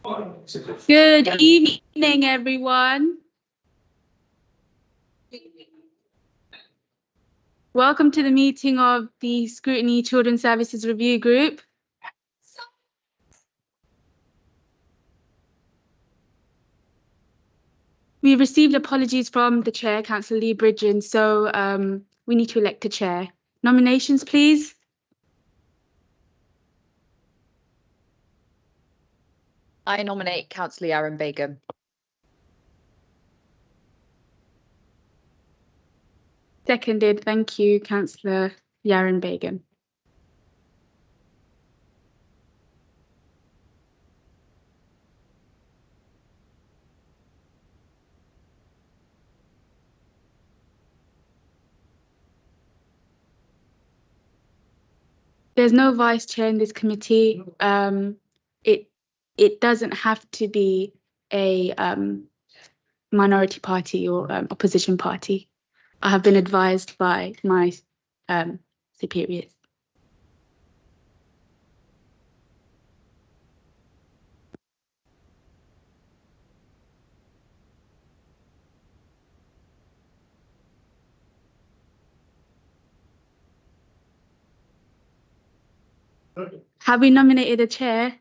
Good evening, everyone. Welcome to the meeting of the Scrutiny Children's Services Review Group. We received apologies from the chair, Councillor Lee Bridgen, so we need to elect a chair. Nominations, please. I nominate Councillor Yaron Begum. Seconded. Thank you, Councillor Yaron Begum. There's no vice chair in this committee. It doesn't have to be a minority party or opposition party. I have been advised by my superiors. Have we nominated a chair?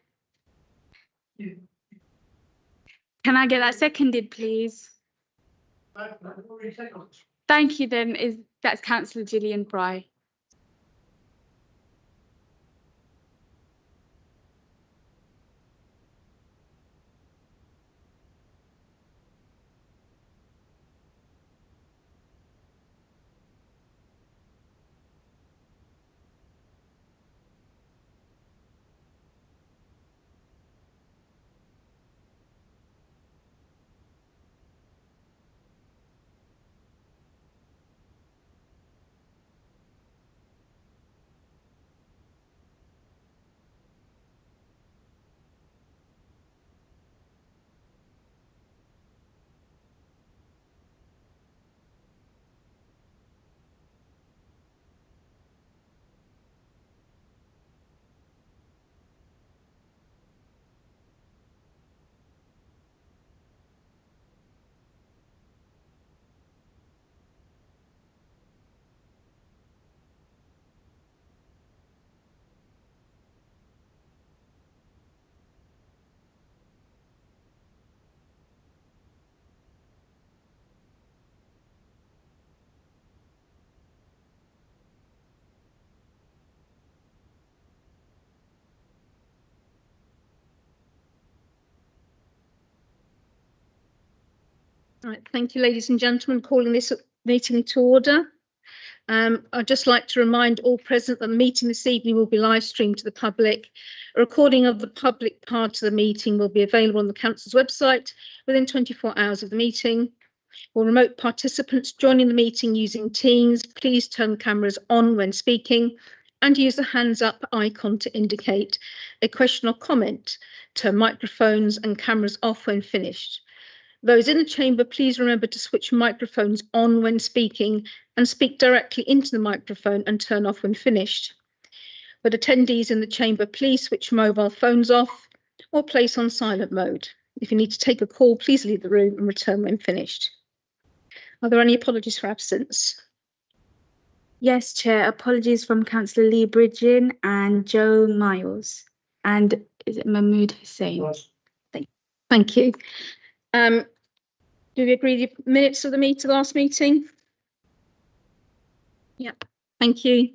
Can I get that seconded, please? Thank you. Then that's Councillor Gillian Fry. Right, thank you, ladies and gentlemen. Calling this meeting to order. I'd just like to remind all present that the meeting this evening will be live streamed to the public. A recording of the public part of the meeting will be available on the council's website within 24 hours of the meeting. For remote participants joining the meeting using Teams, please turn cameras on when speaking and use the hands up icon to indicate a question or comment. Turn microphones and cameras off when finished. Those in the chamber, please remember to switch microphones on when speaking and speak directly into the microphone and turn off when finished. But attendees in the chamber, please switch mobile phones off or place on silent mode. If you need to take a call, please leave the room and return when finished. Are there any apologies for absence? Yes, Chair. Apologies from Councillor Lee Bridgen and Joe Miles. And is it Mahmood Hussain? Thank you. Do we agree the minutes of the last meeting? Yeah, thank you.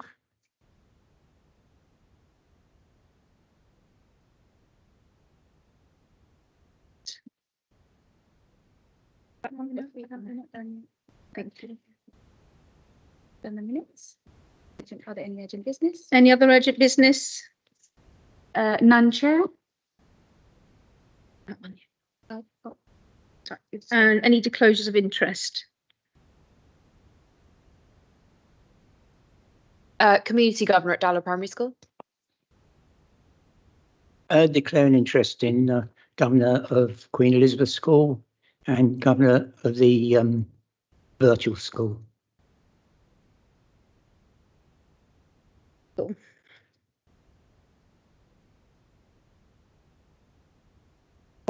Thank you. Done the minutes. Are there any urgent business? Any other urgent business? None, Chair. That one. And any disclosures of interest? Community governor at Dallow Primary School. Declare an interest in governor of Queen Elizabeth School and governor of the virtual school.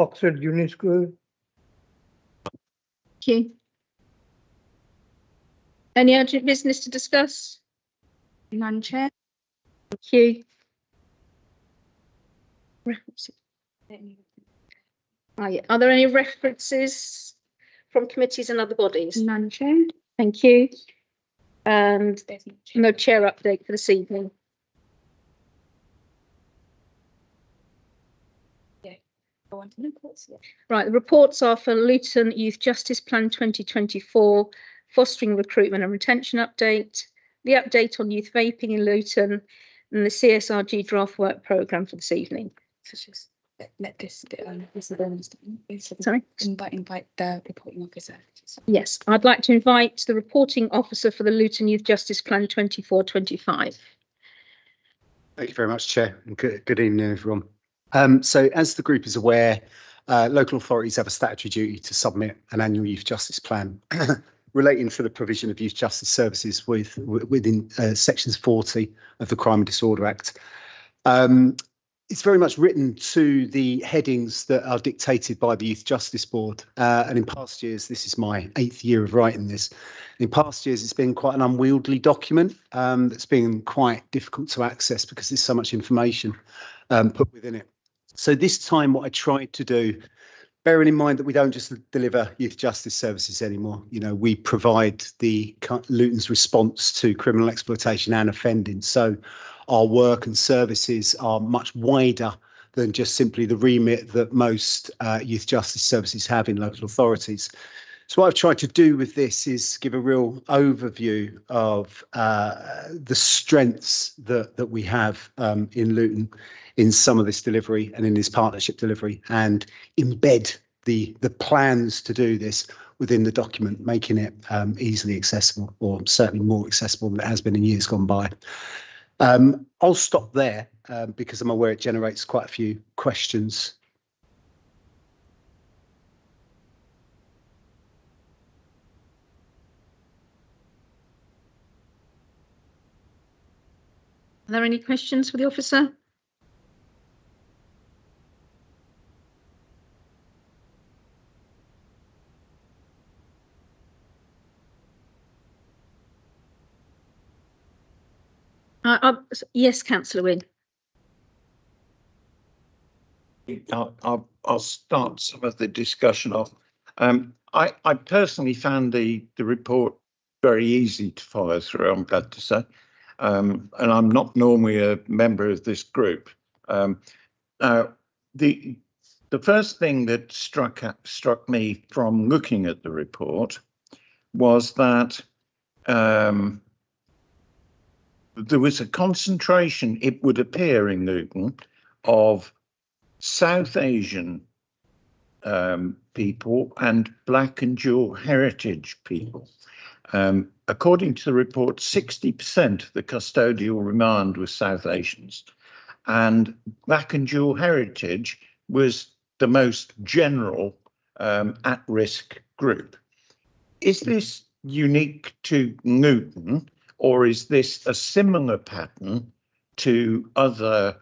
Oxford Junior School. Thank you. Any urgent business to discuss? None, Chair. Thank you. References. Yeah. Are there any references from committees and other bodies? None, Chair. Thank you. And There's no chair. no chair update for this evening. Go on to the reports, yeah. Right, the reports are for Luton Youth Justice Plan 2024, fostering recruitment and retention update, the update on youth vaping in Luton, and the CSRG draft work programme for this evening. So just let this Sorry? invite the reporting officer. Yes, I'd like to invite the reporting officer for the Luton Youth Justice Plan 24-25. Thank you very much, Chair, and good evening, everyone. So as the group is aware, local authorities have a statutory duty to submit an annual youth justice plan relating to the provision of youth justice services within sections 40 of the Crime and Disorder Act. It's very much written to the headings that are dictated by the Youth Justice Board. And in past years, this is my 8th year of writing this. In past years, it's been quite an unwieldy document that's been quite difficult to access because there's so much information put within it. So this time, what I tried to do, bearing in mind that we don't just deliver youth justice services anymore, you know, we provide the Luton's response to criminal exploitation and offending. So our work and services are much wider than just simply the remit that most youth justice services have in local authorities. So what I've tried to do with this is give a real overview of the strengths that we have in Luton in some of this delivery and in this partnership delivery, and embed the plans to do this within the document, making it easily accessible, or certainly more accessible than it has been in years gone by. I'll stop there because I'm aware it generates quite a few questions. Are there any questions for the officer? Yes, Councillor Wynne. I'll start some of the discussion off. I personally found the report very easy to follow through, I'm glad to say. And I'm not normally a member of this group. Now, the first thing that struck me from looking at the report was that there was a concentration, it would appear in Luton, of South Asian people and Black and dual heritage people. According to the report, 60% of the custodial remand was South Asians, and Black and dual heritage was the most general at-risk group. Is this unique to Luton, or is this a similar pattern to other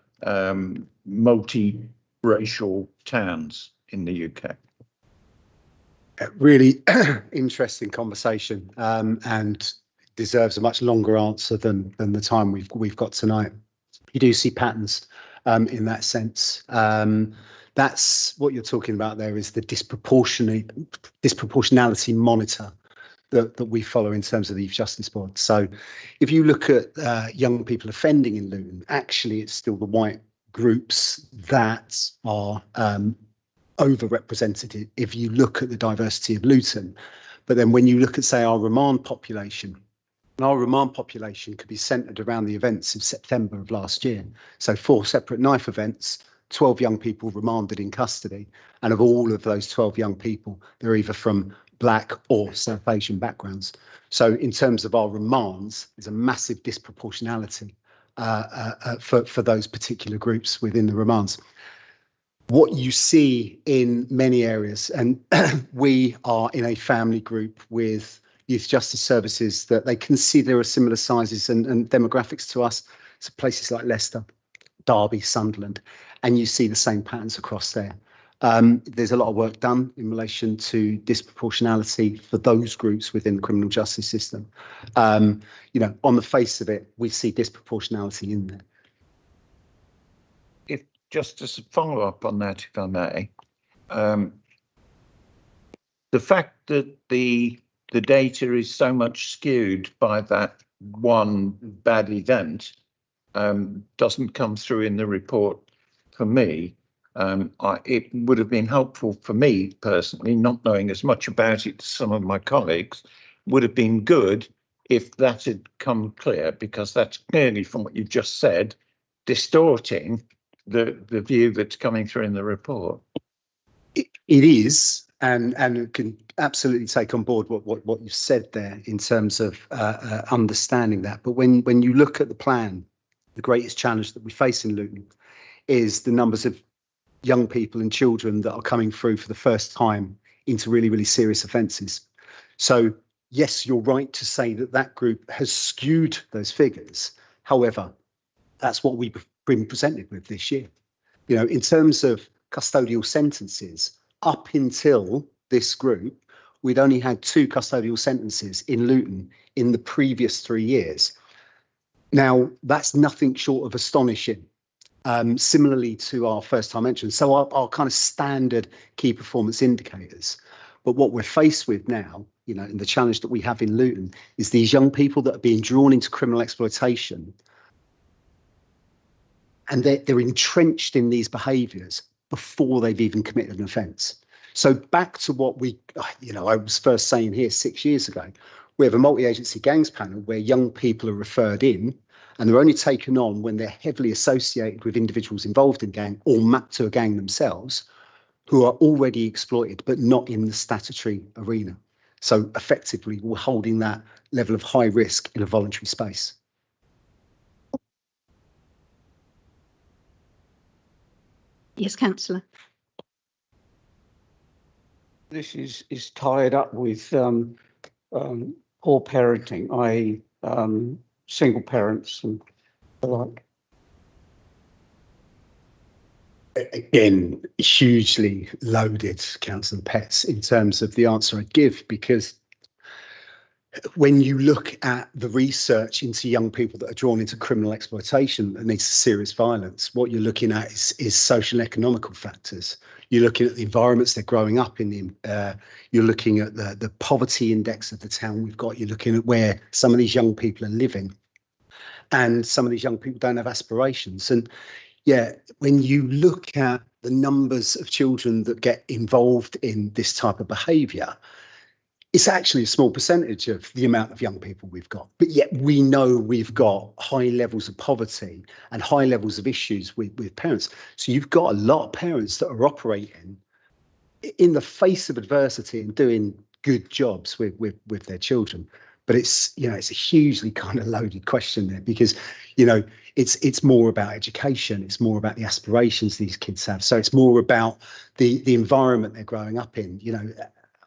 multi-racial towns in the UK? Really interesting conversation, and deserves a much longer answer than the time we've got tonight. You do see patterns in that sense. That's what you're talking about there, is the disproportionality monitor that we follow in terms of the Youth Justice Board. So if you look at young people offending in Luton, actually it's still the white groups that are overrepresented if you look at the diversity of Luton. But then when you look at, say, our remand population, could be centred around the events of September of last year. So 4 separate knife events, 12 young people remanded in custody. And of all of those 12 young people, they're either from Black or South Asian backgrounds. So in terms of our remands, there's a massive disproportionality for those particular groups within the remands. What you see in many areas, and we are in a family group with youth justice services that they consider are similar sizes and demographics to us, so places like Leicester, Derby, Sunderland, and you see the same patterns across there. There's a lot of work done in relation to disproportionality for those groups within the criminal justice system. You know, on the face of it, we see disproportionality in there. If just as a follow up on that, if I may, the fact that the data is so much skewed by that one bad event doesn't come through in the report for me. It would have been helpful for me personally, not knowing as much about it as some of my colleagues, would have been good if that had come clear, because that's clearly, from what you've just said, distorting the view that's coming through in the report. It is, and can absolutely take on board what you've said there in terms of understanding that. But when you look at the plan, the greatest challenge that we face in Luton is the numbers of young people and children that are coming through for the first time into really, really serious offences. So yes, you're right to say that that group has skewed those figures. However, that's what we've been presented with this year. You know, in terms of custodial sentences, up until this group, we'd only had 2 custodial sentences in Luton in the previous 3 years. Now, that's nothing short of astonishing. Similarly to our first time entrants, so our kind of standard key performance indicators. But what we're faced with now, you know, and the challenge that we have in Luton is these young people that are being drawn into criminal exploitation, and they're entrenched in these behaviours before they've even committed an offence. So back to what I was first saying here 6 years ago, we have a multi-agency gangs panel where young people are referred in, and they're only taken on when they're heavily associated with individuals involved in gang or mapped to a gang themselves, who are already exploited, but not in the statutory arena. So effectively, we're holding that level of high risk in a voluntary space. Yes, Councillor. This is tied up with poor parenting, i.e. Single parents and the like. Again, hugely loaded, Councillor Petts, in terms of the answer I give, because when you look at the research into young people that are drawn into criminal exploitation and into serious violence, what you're looking at is social and economical factors. You're looking at the environments they're growing up in. You're looking at the poverty index of the town we've got. You're looking at where some of these young people are living, and some of these young people don't have aspirations. And yeah, when you look at the numbers of children that get involved in this type of behaviour, it's actually a small percentage of the amount of young people we've got. But yet we know we've got high levels of poverty and high levels of issues with parents. So you've got a lot of parents that are operating in the face of adversity and doing good jobs with their children. But it's, you know, it's a hugely kind of loaded question there, because, you know, it's more about education. It's more about the aspirations these kids have. So it's more about the environment they're growing up in. You know,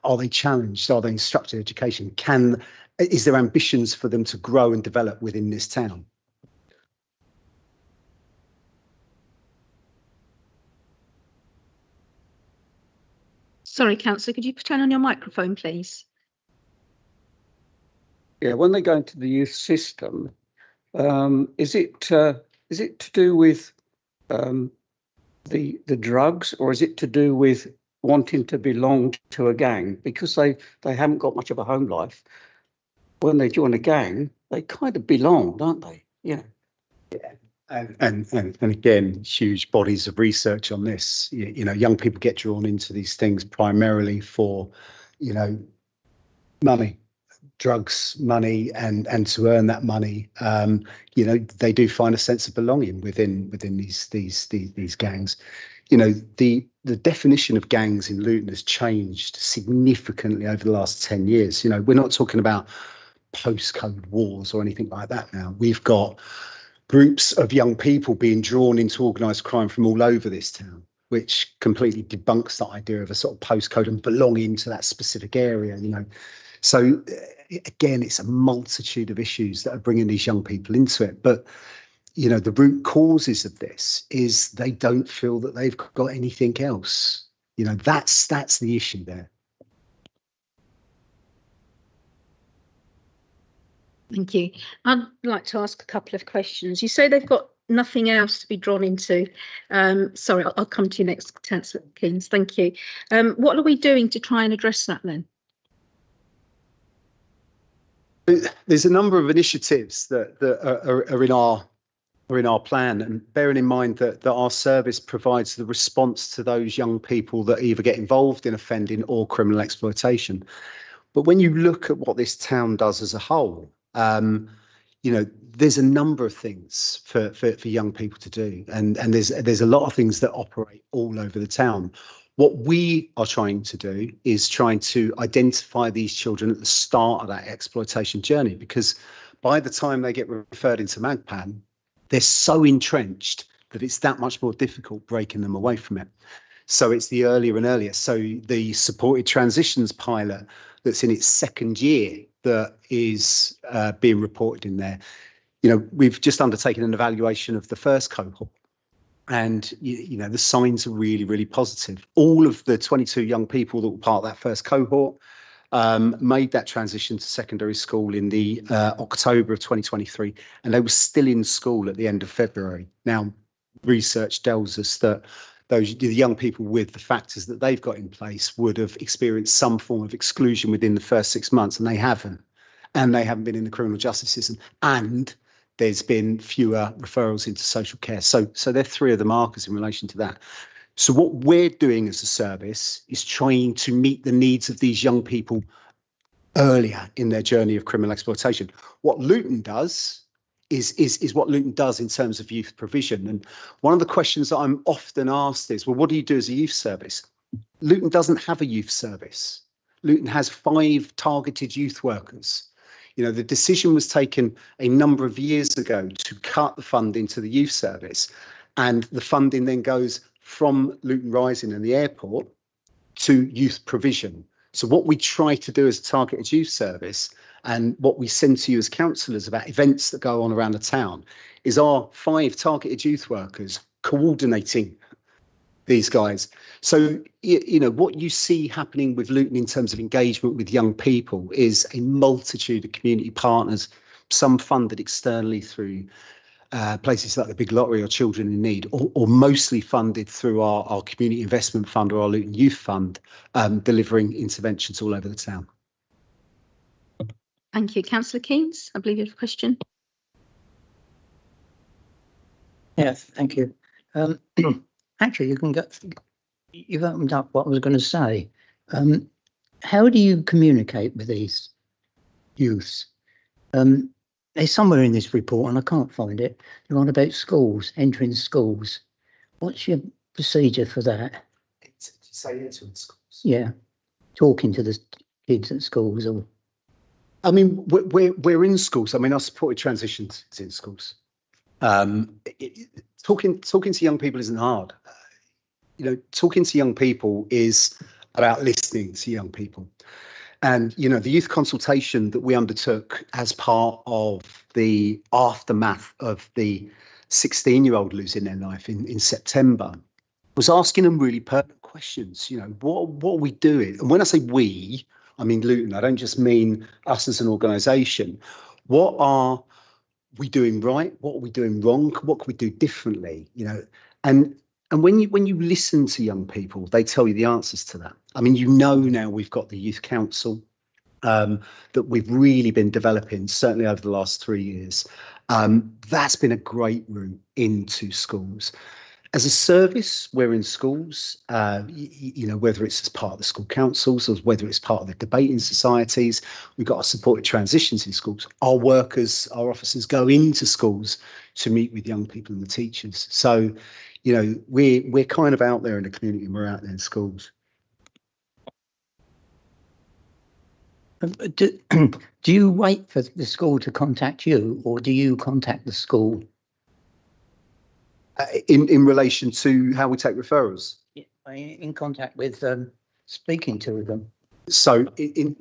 are they challenged? Are they in structured education? Is there ambitions for them to grow and develop within this town? Sorry, Councillor, could you turn on your microphone, please? Yeah, when they go into the youth system, is it to do with the drugs, or is it to do with wanting to belong to a gang? Because they haven't got much of a home life. When they join a gang, they kind of belong, don't they? Yeah. And again, huge bodies of research on this. You know, young people get drawn into these things primarily for, you know, money, drugs, money, and to earn that money. You know, they do find a sense of belonging within these gangs. You know, the definition of gangs in Luton has changed significantly over the last 10 years. You know, we're not talking about postcode wars or anything like that now. We've got groups of young people being drawn into organised crime from all over this town, which completely debunks the idea of a sort of postcode and belonging to that specific area, you know. So again, it's a multitude of issues that are bringing these young people into it. But, you know, the root causes of this is they don't feel that they've got anything else. You know, that's the issue there. Thank you. I'd like to ask a couple of questions. You say they've got nothing else to be drawn into. Sorry, I'll come to you next, Councillor Keynes. Thank you. What are we doing to try and address that then? There's a number of initiatives that are in our plan, and bearing in mind that our service provides the response to those young people that either get involved in offending or criminal exploitation. But when you look at what this town does as a whole, you know, there's a number of things for young people to do, and there's a lot of things that operate all over the town. What we are trying to do is trying to identify these children at the start of that exploitation journey, because by the time they get referred into MAGPAN, they're so entrenched that it's that much more difficult breaking them away from it. So it's the earlier and earlier. So the supported transitions pilot that's in its second year that is being reported in there. You know, we've just undertaken an evaluation of the first cohort, and you know, the signs are really, really positive. All of the 22 young people that were part of that first cohort made that transition to secondary school in the October of 2023, and they were still in school at the end of February. Now, research tells us that the young people with the factors that they've got in place would have experienced some form of exclusion within the first 6 months, and they haven't been in the criminal justice system, and there's been fewer referrals into social care. So they're three of the markers in relation to that. So what we're doing as a service is trying to meet the needs of these young people earlier in their journey of criminal exploitation. What Luton does is what Luton does in terms of youth provision. And one of the questions that I'm often asked is, well, what do you do as a youth service? Luton doesn't have a youth service. Luton has 5 targeted youth workers. You know, the decision was taken a number of years ago to cut the funding to the youth service, and the funding then goes from Luton Rising and the airport to youth provision. So what we try to do as a targeted youth service, and what we send to you as councillors about events that go on around the town, is our 5 targeted youth workers coordinating these guys. So, you know, what you see happening with Luton in terms of engagement with young people is a multitude of community partners, some funded externally through places like the Big Lottery or Children in Need, or mostly funded through our Community Investment Fund or our Luton Youth Fund, delivering interventions all over the town. Thank you. Councillor Keynes, I believe you have a question. Yes, thank you. Actually, you've opened up what I was going to say. How do you communicate with these youths? There's somewhere in this report, and I can't find it, you're on about schools, entering schools. What's your procedure for that? Say entering schools? Yeah, talking to the kids at schools. Or I mean, we're in schools. I mean, our supported transitions is in schools. Talking to young people isn't hard. You know, talking to young people is about listening to young people. And, you know, the youth consultation that we undertook as part of the aftermath of the 16-year-old losing their life in September was asking them really pertinent questions. You know, what are we doing? And when I say we, I mean Luton. I don't just mean us as an organisation. What are we doing right? What are we doing wrong? What can we do differently? You know, and when you listen to young people, they tell you the answers to that. I mean, you know, now we've got the Youth Council that we've really been developing, certainly over the last 3 years. That's been a great route into schools. As a service, we're in schools, you know, whether it's as part of the school councils or whether it's part of the debating societies. We've got our supported transitions in schools. Our workers, our officers go into schools to meet with young people and the teachers. So, you know, we're kind of out there in the community and we're out there in schools. do you wait for the school to contact you, or do you contact the school? In relation to how we take referrals? In contact with speaking to them. So in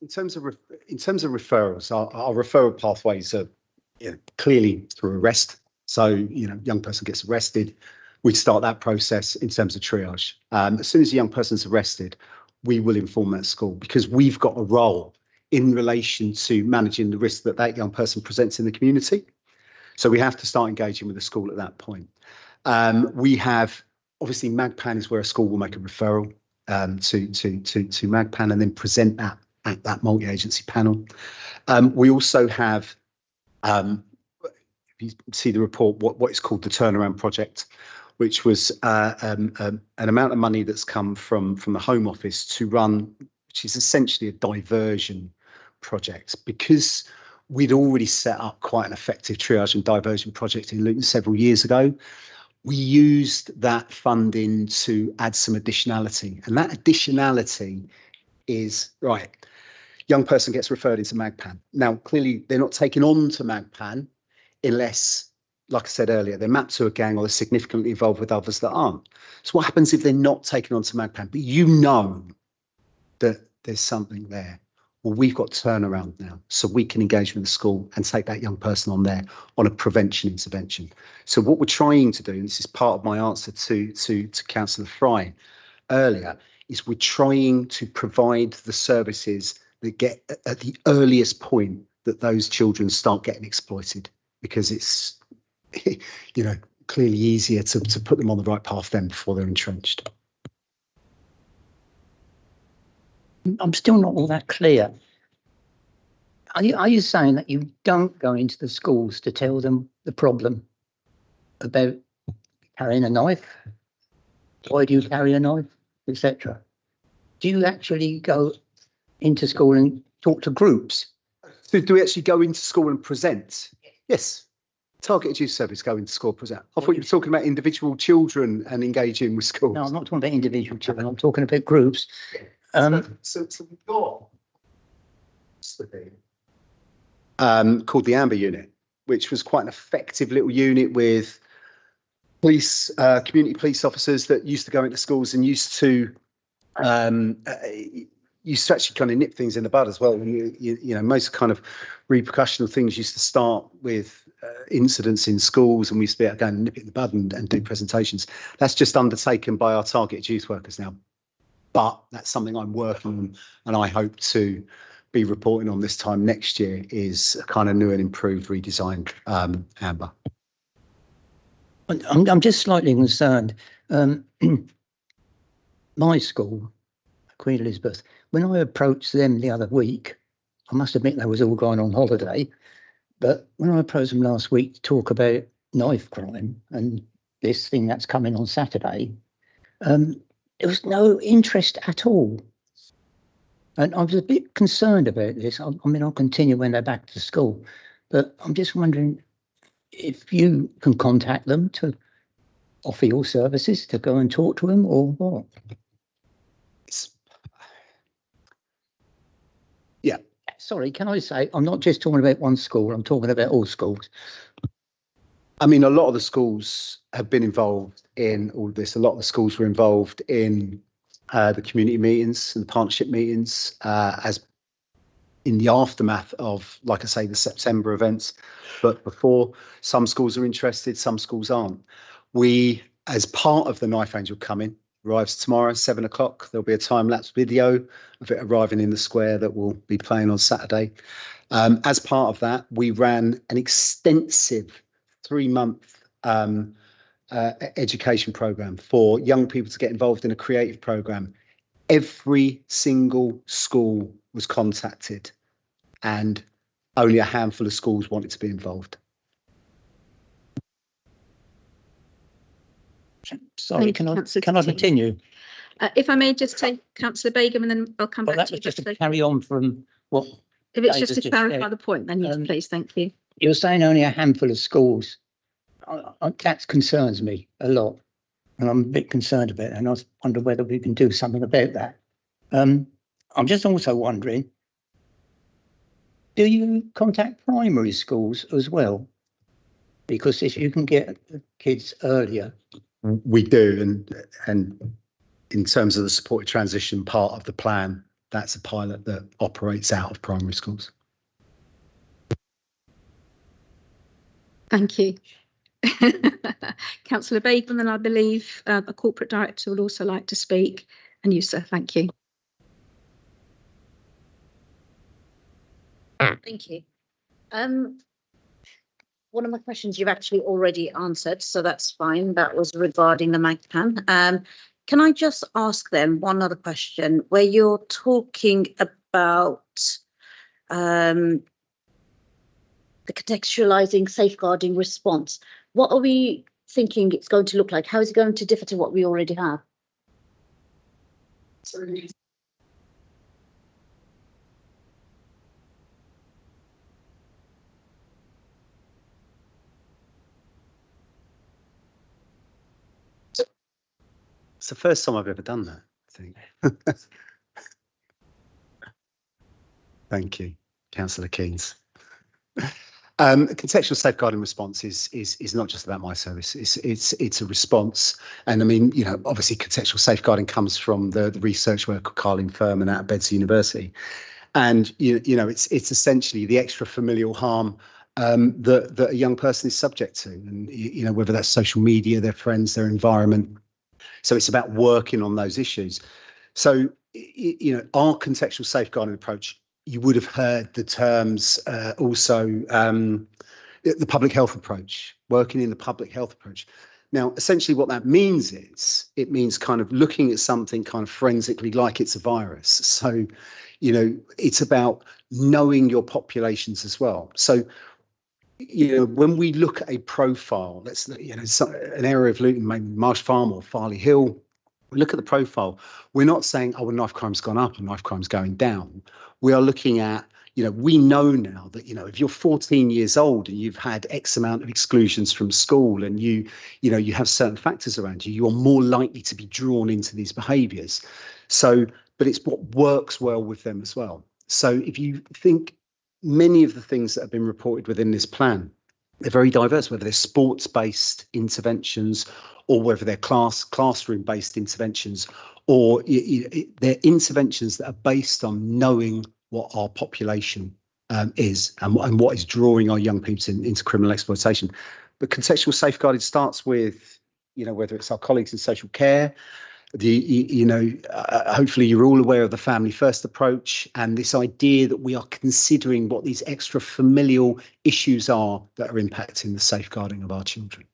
terms of referrals, our referral pathways are, you know, clearly through arrest. So, you know, young person gets arrested, we'd start that process in terms of triage. As soon as a young person's arrested, we will inform that school, because we've got a role in relation to managing the risk that that young person presents in the community. So we have to start engaging with the school at that point. We have, obviously, MAGPAN is where a school will make a referral to MAGPAN and then present that at that multi-agency panel. We also have, if you see the report, what is called the Turnaround Project, which was an amount of money that's come from the Home Office to run, which is essentially a diversion project, because we'd already set up quite an effective triage and diversion project in Luton several years ago. We used that funding to add some additionality, and that additionality is, right, young person gets referred into MAGPAN. Now, clearly, they're not taken on to MAGPAN unless, like I said earlier, they're mapped to a gang or they're significantly involved with others that aren't. So what happens if they're not taken on to MAGPAN, but you know that there's something there? Well, we've got turnaround now, so we can engage with the school and take that young person on there on a prevention intervention. So what we're trying to do, and this is part of my answer to Councillor Fry earlier, is we're trying to provide the services that get at the earliest point that those children start getting exploited, because it's, you know, clearly easier to put them on the right path then before they're entrenched. I'm still not all that clear. Are you saying that you don't go into the schools to tell them the problem about carrying a knife? Why do you carry a knife, etc.? Do you actually go into school and talk to groups? So do we actually go into school and present? Yes. Targeted Youth Service go into school and present. I thought you were talking about individual children and engaging with schools. No, I'm not talking about individual children. I'm talking about groups. So we've got called the Amber Unit, which was quite an effective little unit with police, community police officers that used to go into schools and used to actually kind of nip things in the bud as well. You know, most kind of repercussional things used to start with incidents in schools, and we used to be able to go and nip it in the bud and do presentations. That's just undertaken by our targeted youth workers now. But that's something I'm working on, and I hope to be reporting on this time next year, is a kind of new and improved, redesigned Amber. I'm just slightly concerned. My school, Queen Elizabeth, when I approached them the other week, I must admit they was all going on holiday, but when I approached them last week to talk about knife crime and this thing that's coming on Saturday, there was no interest at all. And I was a bit concerned about this. I mean, I'll continue when they're back to school, but I'm just wondering if you can contact them to offer your services to go and talk to them, or what? Yeah. Sorry, can I say, I'm not just talking about one school, I'm talking about all schools. I mean, a lot of the schools have been involved in all of this. A lot of the schools were involved in the community meetings and the partnership meetings as in the aftermath of, like I say, the September events. But before, some schools are interested, some schools aren't. We, as part of the Knife Angel coming, arrives tomorrow, 7 o'clock. There'll be a time-lapse video of it arriving in the square that will be playing on Saturday. As part of that, we ran an extensive 3-month education program for young people to get involved in a creative program. Every single school was contacted, and only a handful of schools wanted to be involved. Sorry, can I continue? If I may just take Councillor Begum, and then I'll come Well, back that to was you. just to carry on from what If it's David just to just clarify said. the point, then yes, please, thank you. You're saying only a handful of schools. That concerns me a lot, and I'm a bit concerned about it, and I wonder whether we can do something about that. I'm just also wondering, do you contact primary schools as well? Because if you can get the kids earlier. We do, and in terms of the supported transition part of the plan, that's a pilot that operates out of primary schools. Thank you. Councillor Begum, and I believe a corporate director would also like to speak. And you, sir, thank you. Thank you. One of my questions you've actually already answered, so that's fine. That was regarding the MAGPAN. Can I just ask them one other question? Where you're talking about the contextualizing safeguarding response, what are we thinking it's going to look like? How is it going to differ to what we already have? It's the first time I've ever done that, I think. Thank you, Councillor Keynes. Contextual safeguarding response is not just about my service. It's a response, and I mean, you know, obviously contextual safeguarding comes from the research work of Carlin Firman out of Beds University, and you know, it's essentially the extra familial harm that a young person is subject to, and you know, whether that's social media, their friends, their environment. So it's about working on those issues. So, you know, our contextual safeguarding approach, you would have heard the terms also the public health approach, working in the public health approach. Now, essentially what that means is it means kind of looking at something kind of forensically like it's a virus. So, you know, it's about knowing your populations as well. So, you know, when we look at a profile, let's, you know, an area of Luton, maybe Marsh Farm or Farley Hill, we look at the profile, we're not saying, oh, well, knife crime's gone up and knife crime's going down. We are looking at, you know, we know now that, you know, if you're 14 years old and you've had X amount of exclusions from school and you know, you have certain factors around you, you're more likely to be drawn into these behaviours. So, but it's what works well with them as well. So if you think, many of the things that have been reported within this plan, they're very diverse, whether they're sports-based interventions or whether they're classroom-based interventions, or they're interventions that are based on knowing what our population is and what is drawing our young people into criminal exploitation. But contextual safeguarding starts with, you know, whether it's our colleagues in social care, you know, hopefully you're all aware of the family first approach and this idea that we are considering what these extra familial issues are that are impacting the safeguarding of our children.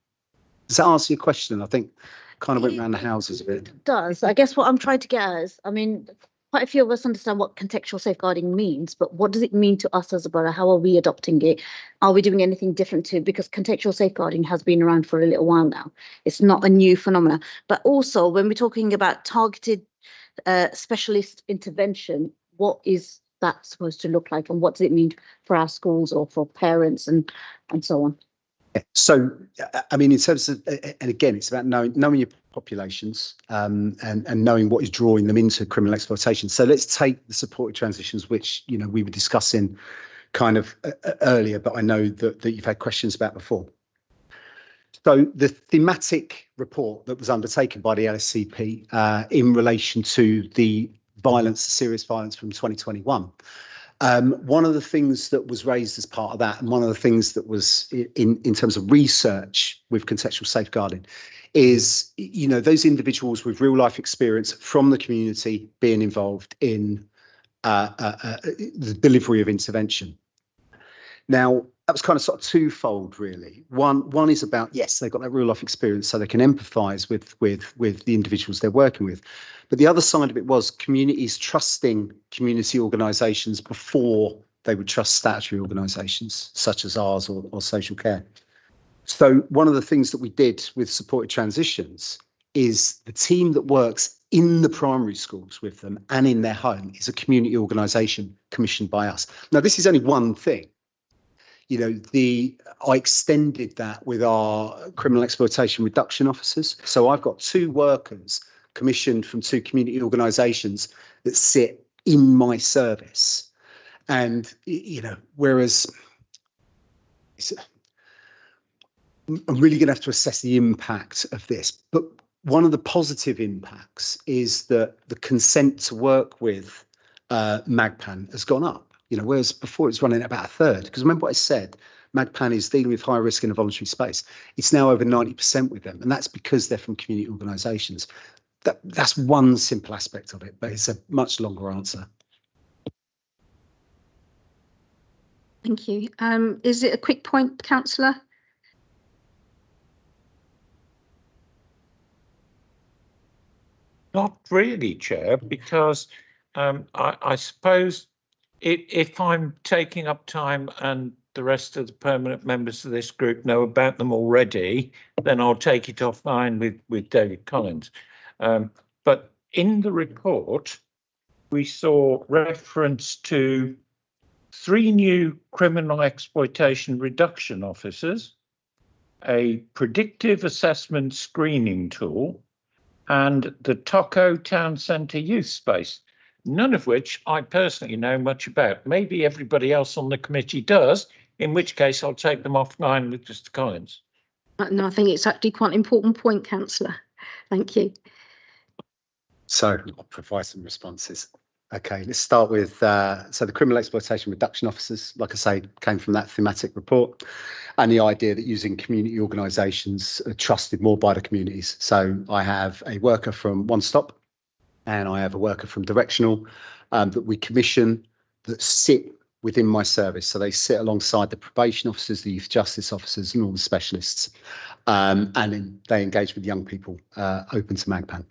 Does that answer your question? I think kind of went around the houses a bit. It does. I guess what I'm trying to get at is, I mean, quite a few of us understand what contextual safeguarding means, but what does it mean to us as a borough? How are we adopting it? Are we doing anything different too? Because contextual safeguarding has been around for a little while now. It's not a new phenomenon. But also, when we're talking about targeted specialist intervention, what is that supposed to look like, and what does it mean for our schools or for parents and so on? So, I mean, in terms of, and again, it's about knowing your populations and knowing what is drawing them into criminal exploitation. So let's take the supported transitions, which, you know, we were discussing kind of earlier, but I know that you've had questions about before. So the thematic report that was undertaken by the LSCP in relation to the serious violence from 2021, one of the things that was raised as part of that, and one of the things that was in terms of research with contextual safeguarding, is, you know, those individuals with real life experience from the community being involved in the delivery of intervention. Now, that was kind of sort of twofold, really. One is about, yes, they've got that real life experience, so they can empathise with the individuals they're working with. But the other side of it was communities trusting community organisations before they would trust statutory organisations such as ours or social care. So one of the things that we did with supported transitions is the team that works in the primary schools with them and in their home is a community organisation commissioned by us. Now, this is only one thing. You know, I extended that with our criminal exploitation reduction officers. So I've got 2 workers commissioned from 2 community organisations that sit in my service. And, you know, whereas I'm really going to have to assess the impact of this. But one of the positive impacts is that the consent to work with MAGPAN has gone up. You know, whereas before it's running at about 1/3. Because remember what I said, MAGPAN is dealing with high risk in a voluntary space. It's now over 90% with them, and that's because they're from community organisations. That's one simple aspect of it, but it's a much longer answer. Thank you. Is it a quick point, Councillor? Not really, Chair, because I suppose if I'm taking up time and the rest of the permanent members of this group know about them already, then I'll take it offline with David Collins. But in the report, we saw reference to 3 new criminal exploitation reduction officers, a predictive assessment screening tool, and the Tocco Town Centre Youth Space, none of which I personally know much about. Maybe everybody else on the committee does, in which case I'll take them offline with Mr. Collins. No, I think it's actually quite an important point, Councillor. Thank you. So I'll provide some responses. Okay, let's start with, so the criminal exploitation reduction officers, like I say, came from that thematic report, and the idea that using community organisations are trusted more by the communities. So I have a worker from One Stop and I have a worker from Directional that we commission that sit within my service. So they sit alongside the probation officers, the youth justice officers and all the specialists, and then they engage with young people open to MAGPAN.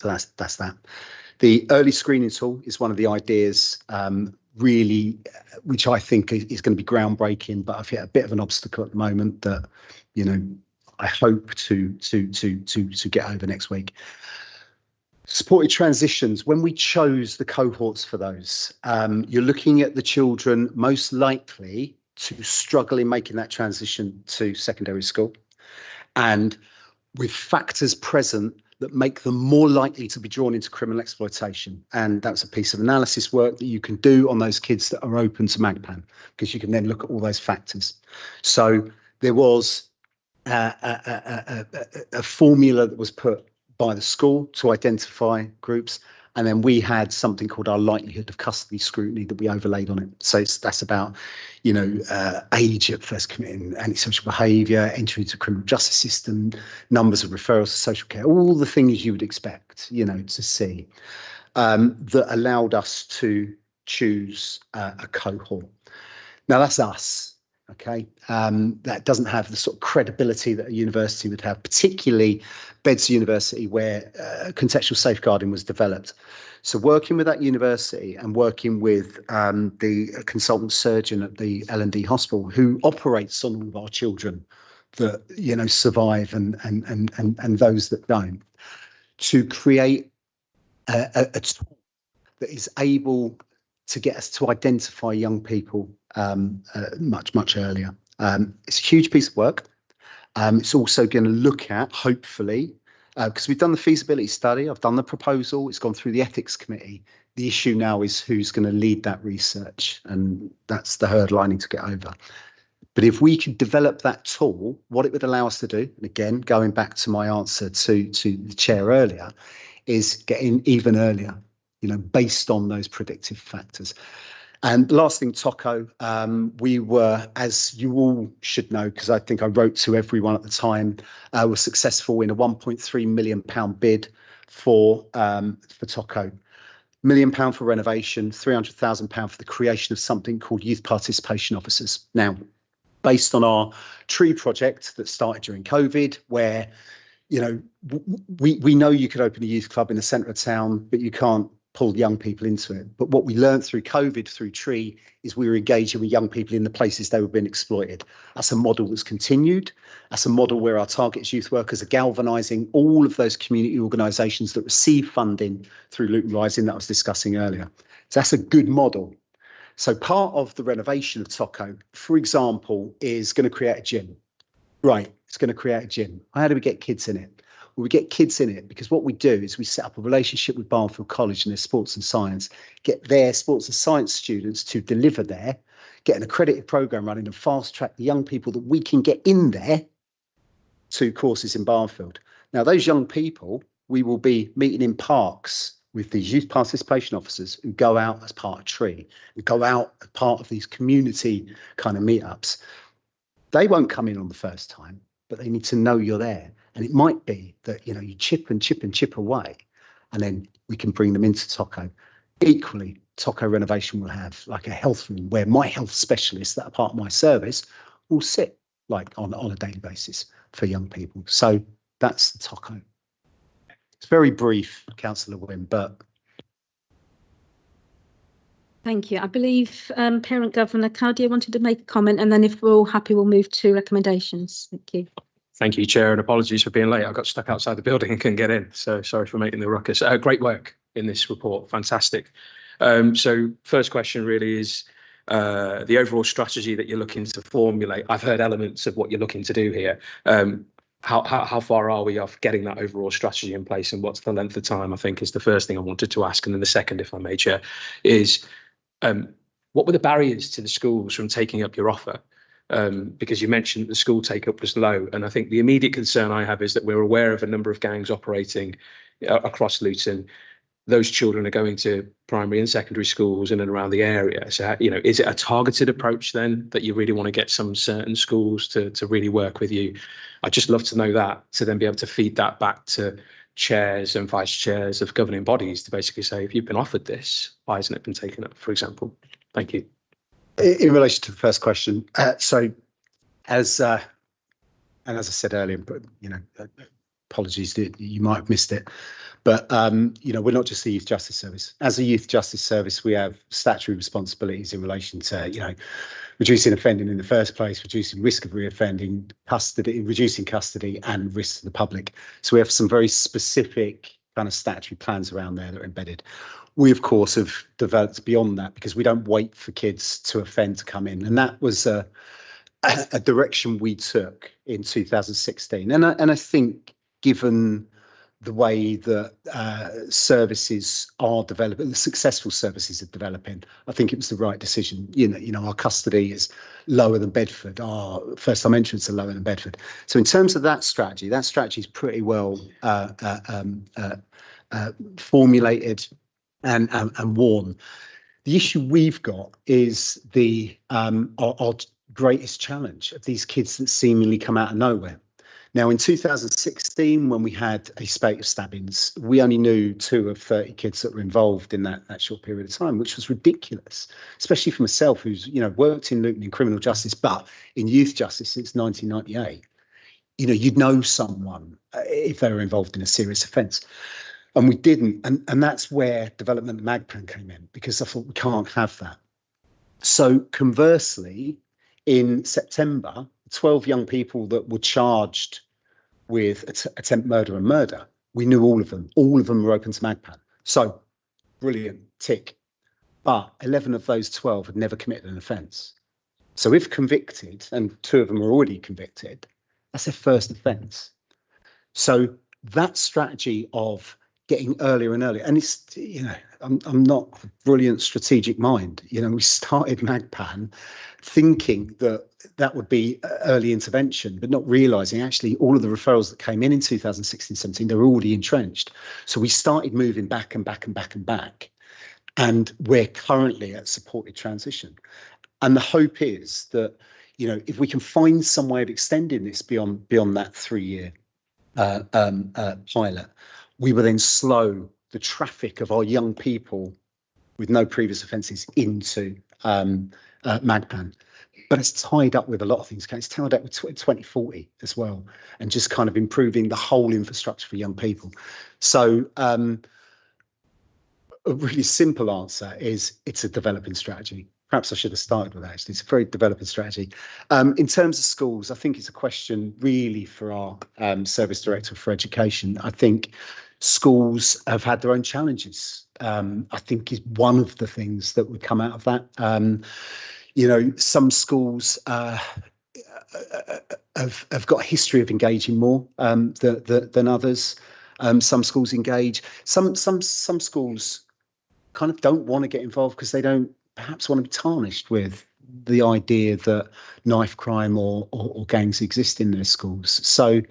So that's that. The early screening tool is one of the ideas really, which I think is going to be groundbreaking, but I've hit a bit of an obstacle at the moment that, you know, I hope to get over next week. Supported transitions, when we chose the cohorts for those, you're looking at the children most likely to struggle in making that transition to secondary school, and with factors present that make them more likely to be drawn into criminal exploitation. And that's a piece of analysis work that you can do on those kids that are open to MAGPAN, because you can then look at all those factors. So there was a formula that was put by the school to identify groups, and then we had something called our likelihood of custody scrutiny that we overlaid on it. So that's about, you know, age at first committing antisocial behaviour, entry into the criminal justice system, numbers of referrals to social care, all the things you would expect, you know, to see, that allowed us to choose a cohort. Now that's us. Okay, that doesn't have the sort of credibility that a university would have, particularly Bedford University, where contextual safeguarding was developed. So working with that university and working with the consultant surgeon at the L&D hospital, who operates on all of our children that, you know, survive and those that don't, to create a tool that is able to get us to identify young people much earlier. It's a huge piece of work. It's also going to look at, hopefully, because we've done the feasibility study, I've done the proposal, it's gone through the ethics committee. The issue now is who's going to lead that research, and that's the hurdle I need to get over. But if we could develop that tool, what it would allow us to do, and again, going back to my answer to the chair earlier, is get in even earlier, you know, based on those predictive factors. And the last thing, Tocco, we were, as you all should know, because I think I wrote to everyone at the time, were successful in a £1.3 million bid for Tocco. £1 million for renovation, £300,000 for the creation of something called youth participation officers. Now, based on our tree project that started during COVID, where, you know, we know you could open a youth club in the centre of town, but you can't pull young people into it. But what we learned through COVID, through Tree, is we were engaging with young people in the places they were being exploited. That's a model that's continued. That's a model where our targets youth workers are galvanising all of those community organisations that receive funding through Luton Rising that I was discussing earlier. So that's a good model. So part of the renovation of Tocco, for example, is going to create a gym. Right, it's going to create a gym. How do we get kids in it? Well, we get kids in it because what we do is we set up a relationship with Barnfield College and their sports and science, get their sports and science students to deliver there, get an accredited programme running and fast track the young people that we can get in there to courses in Barnfield. Now, those young people, we will be meeting in parks with these youth participation officers who go out as part of Tree, who go out as part of these community kind of meetups. They won't come in on the first time, but they need to know you're there. And it might be that, you chip and chip and chip away, and then we can bring them into TOCO. Equally, TOCO renovation will have like a health room where my health specialists that are part of my service will sit like on a daily basis for young people. So that's the TOCO. It's very brief, Councillor Wynne, but Thank you. I believe Parent Governor Claudia wanted to make a comment, and then if we're all happy, we'll move to recommendations. Thank you. Thank you, Chair, and apologies for being late. I got stuck outside the building and couldn't get in, so sorry for making the ruckus. Great work in this report, fantastic. So first question really is the overall strategy that you're looking to formulate. I've heard elements of what you're looking to do here. How far are we off getting that overall strategy in place, and what's the length of time, I think, is the first thing I wanted to ask. And then the second, if I may, Chair, is what were the barriers to the schools from taking up your offer? Because you mentioned that the school take-up was low, and I think the immediate concern I have is that we're aware of a number of gangs operating across Luton. Those children are going to primary and secondary schools in and around the area. So, is it a targeted approach then that you really want to get some certain schools to really work with you? I'd just love to know that, to then be able to feed that back to chairs and vice chairs of governing bodies to basically say, if you've been offered this, why hasn't it been taken up, for example? Thank you. In relation to the first question, so as I said earlier, but apologies that you might have missed it, but we're not just the Youth Justice Service. As a Youth Justice Service, we have statutory responsibilities in relation to reducing offending in the first place, reducing risk of reoffending, custody, reducing custody, and risk to the public. So we have some very specific kind of statutory plans around there that are embedded. We, of course, have developed beyond that because we don't wait for kids to offend to come in. And that was a direction we took in 2016. And I think given the way that services are developing, the successful services are developing, I think it was the right decision. Our custody is lower than Bedford. Our first-time entrants are lower than Bedford. So in terms of that strategy is pretty well formulated and worn. The issue we've got is our greatest challenge of these kids that seemingly come out of nowhere. Now, in 2016, when we had a spate of stabbings, we only knew 2 of 30 kids that were involved in that short period of time, which was ridiculous, especially for myself, who's worked in Luton in criminal justice, but in youth justice since 1998. You'd know someone if they were involved in a serious offence. And we didn't. And that's where development of MAGPAN came in, because I thought we can't have that. So conversely, in September, 12 young people that were charged with attempt murder and murder, we knew all of them. All of them were open to MAGPAN. So brilliant, tick. But 11 of those 12 had never committed an offence. So if convicted, and 2 of them are already convicted, that's their first offence. So that strategy of getting earlier and earlier, and it's, I'm not a brilliant strategic mind. We started MAGPAN thinking that would be early intervention, but not realising actually all of the referrals that came in 2016-17, they were already entrenched. So we started moving back and back and back and back, and we're currently at supported transition. And the hope is that, if we can find some way of extending this beyond that 3-year pilot, we will then slow the traffic of our young people with no previous offences into MAGPAN. But it's tied up with a lot of things. It's tied up with 2040 as well, and just kind of improving the whole infrastructure for young people. So a really simple answer is it's a developing strategy. Perhaps I should have started with that, actually. It's a very developing strategy. In terms of schools, I think it's a question really for our Service Director for Education. I think schools have had their own challenges. I think is one of the things that would come out of that. Some schools have got a history of engaging more than others. Some schools engage. Some schools kind of don't want to get involved because they don't perhaps want to be tarnished with the idea that knife crime or gangs exist in their schools. So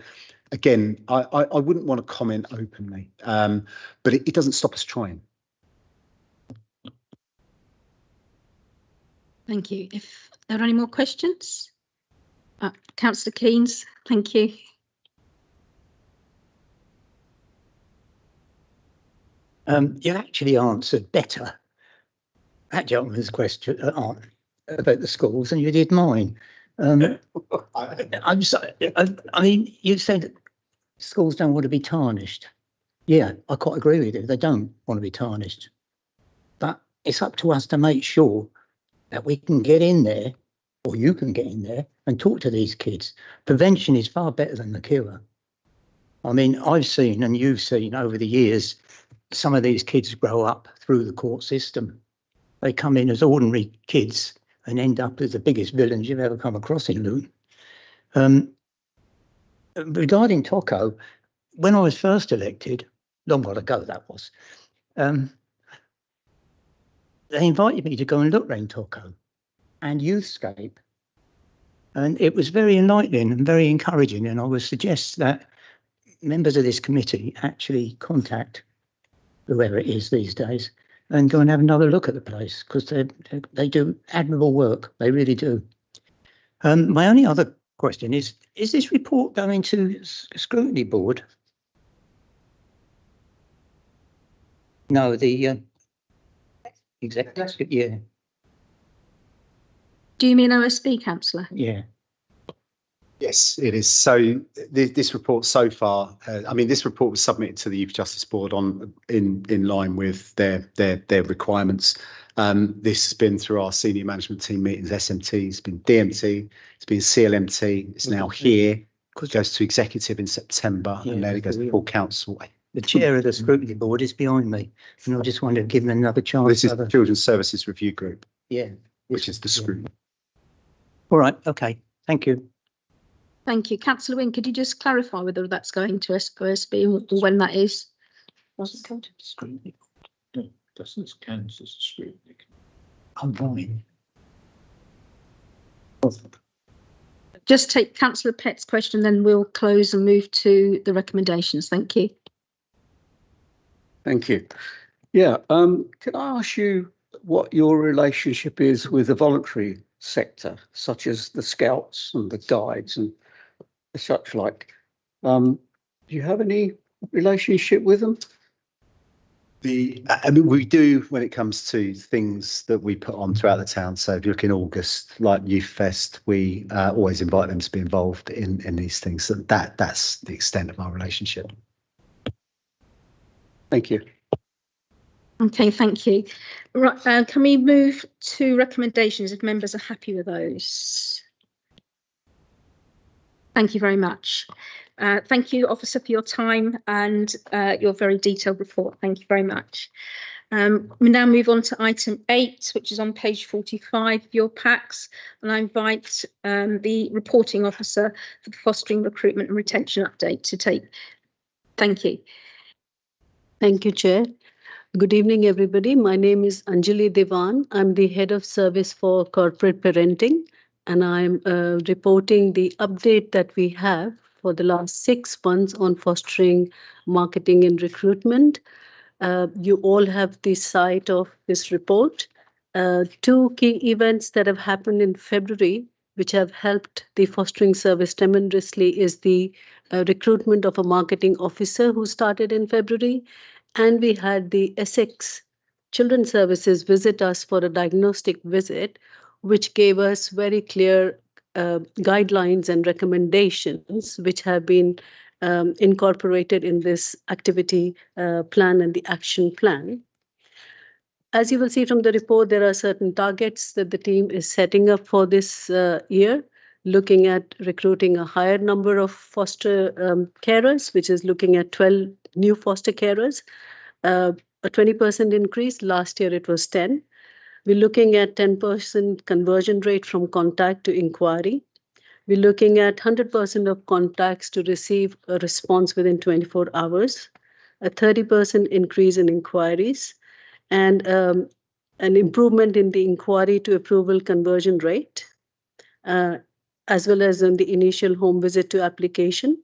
again, I wouldn't want to comment openly, but it doesn't stop us trying. Thank you. If there are any more questions? Councillor Keynes, thank you. You actually answered better that gentleman's question about the schools than you did mine. I mean, you said schools don't want to be tarnished. Yeah, I quite agree with you. They don't want to be tarnished. But it's up to us to make sure that we can get in there, or you can get in there and talk to these kids. Prevention is far better than the cure. I mean, I've seen, and you've seen over the years, some of these kids grow up through the court system. They come in as ordinary kids and end up as the biggest villains you've ever come across in Luton. Regarding Tocco, when I was first elected, long while ago that was, they invited me to go and look around Tocco and Youthscape. And it was very enlightening and very encouraging. And I would suggest that members of this committee actually contact whoever it is these days and go and have another look at the place, because they do admirable work. They really do. My only other question is this report going to Scrutiny Board? No, the executive, yeah. Do you mean OSB, Councillor? Yeah. Yes, it is. So this report so far, I mean, this report was submitted to the Youth Justice Board in line with their requirements. This has been through our senior management team meetings, SMT, it's been DMT, it's been CLMT, it's now here. It goes to executive in September, and then it goes to full council. The chair of the Scrutiny Board is behind me, and I just wanted to give him another chance. Well, this is the Children's Services Review Group. Yeah. Which is the Scrutiny. All right, okay, thank you. Thank you. Councillor Wynne, could you just clarify whether that's going to OSB or when that is? Doesn't count as scrutiny. No, doesn't count as a scrutiny. I'm fine. Just take Councillor Pett's question, then we'll close and move to the recommendations. Thank you. Thank you. Yeah, can I ask you what your relationship is with the voluntary sector, such as the Scouts and the Guides and such like? Do you have any relationship with them? I mean, we do when it comes to things that we put on throughout the town. So if you look in August, like Youth Fest, we always invite them to be involved in these things. So that's the extent of our relationship. Thank you. Okay, thank you. Right, can we move to recommendations if members are happy with those? Thank you very much. Thank you, Officer, for your time and your very detailed report. Thank you very much. We now move on to item 8, which is on page 45 of your packs, and I invite the reporting officer for the fostering recruitment and retention update to take. Thank you. Thank you, Chair. Good evening, everybody. My name is Anjali Devan. I'm the head of service for corporate parenting, and I'm reporting the update that we have for the last 6 months on fostering, marketing and recruitment. You all have the sight of this report. 2 key events that have happened in February, which have helped the fostering service tremendously, is the recruitment of a marketing officer who started in February. And we had the Essex Children's Services visit us for a diagnostic visit, which gave us very clear guidelines and recommendations, which have been incorporated in this activity plan and the action plan. As you will see from the report, there are certain targets that the team is setting up for this year, looking at recruiting a higher number of foster carers, which is looking at 12 new foster carers, a 20% increase. Last year it was 10. We're looking at 10% conversion rate from contact to inquiry. We're looking at 100% of contacts to receive a response within 24 hours, a 30% increase in inquiries, and an improvement in the inquiry to approval conversion rate, as well as in the initial home visit to application,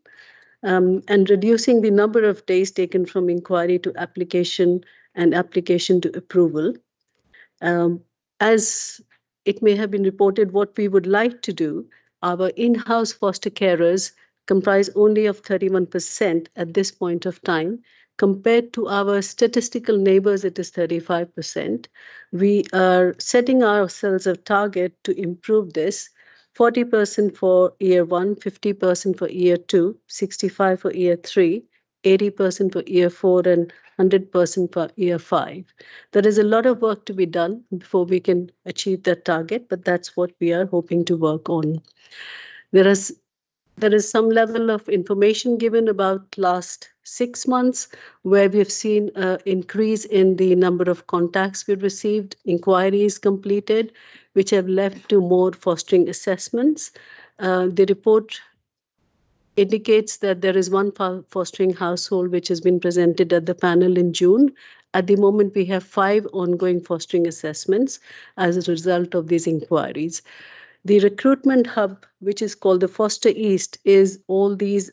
and reducing the number of days taken from inquiry to application and application to approval. As it may have been reported, what we would like to do our in-house foster carers comprise only of 31% at this point of time. Compared to our statistical neighbors, it is 35%. We are setting ourselves a target to improve this. 40% for year 1, 50% for year 2, 65% for year 3, 80% for year 4, and 100% for year 5. There is a lot of work to be done before we can achieve that target, but that's what we are hoping to work on. There is some level of information given about last 6 months, where we've seen an increase in the number of contacts we received, inquiries completed, which have led to more fostering assessments. The report indicates that there is one fostering household which has been presented at the panel in June. At the moment, we have 5 ongoing fostering assessments as a result of these inquiries. The recruitment hub, which is called the Foster East, is all these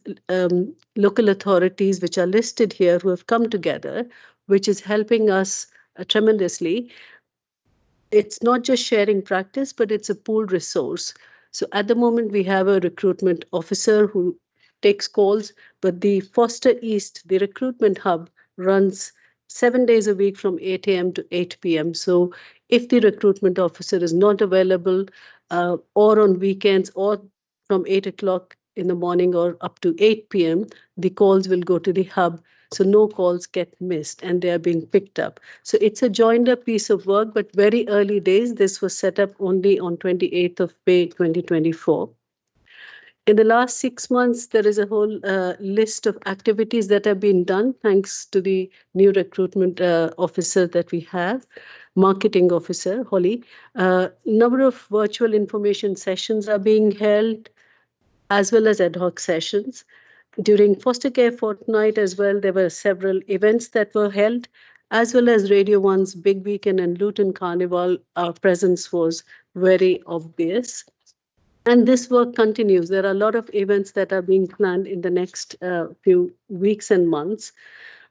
local authorities which are listed here who have come together, which is helping us tremendously. It's not just sharing practice, but it's a pooled resource. So at the moment, we have a recruitment officer who takes calls, but the Foster East, the recruitment hub, runs 7 days a week from 8 a.m. to 8 p.m. So if the recruitment officer is not available, or on weekends, or from 8 o'clock in the morning or up to 8 p.m., the calls will go to the hub. So no calls get missed and they are being picked up. So it's a joined up piece of work, but very early days. This was set up only on 28th of May, 2024. In the last 6 months, there is a whole list of activities that have been done thanks to the new recruitment officer that we have, marketing officer, Holly. Number of virtual information sessions are being held, as well as ad hoc sessions. During Foster Care Fortnight as well, there were several events that were held, as well as Radio 1's Big Weekend and Luton Carnival. Our presence was very obvious. And this work continues. There are a lot of events that are being planned in the next few weeks and months.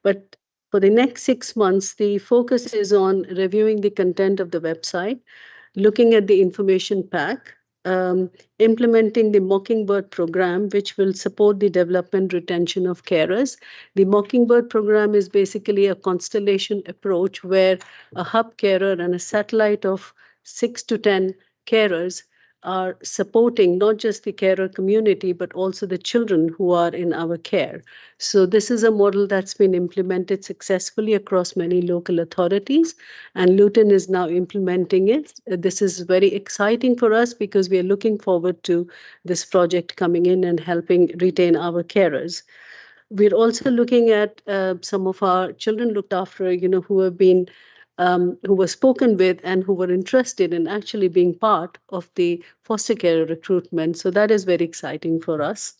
But for the next 6 months, the focus is on reviewing the content of the website, looking at the information pack, implementing the Mockingbird program, which will support the development retention of carers. The Mockingbird program is basically a constellation approach where a hub carer and a satellite of 6 to 10 carers are supporting not just the carer community, but also the children who are in our care. So this is a model that's been implemented successfully across many local authorities, and Luton is now implementing it. This is very exciting for us because we are looking forward to this project coming in and helping retain our carers. We're also looking at some of our children looked after, who have been who were spoken with and who were interested in actually being part of the foster care recruitment. So that is very exciting for us.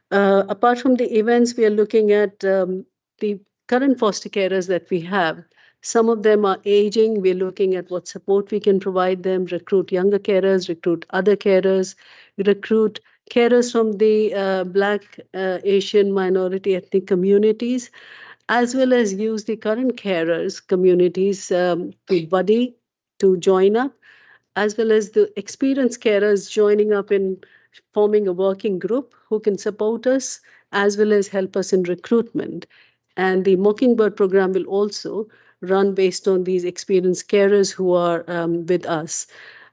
Apart from the events, we are looking at the current foster carers that we have. Some of them are aging. We're looking at what support we can provide them, recruit younger carers, recruit other carers, recruit carers from the Black, Asian, minority ethnic communities, as well as use the current carers communities to buddy, to join up, as well as the experienced carers joining up in forming a working group who can support us, as well as help us in recruitment. And the Mockingbird program will also run based on these experienced carers who are with us.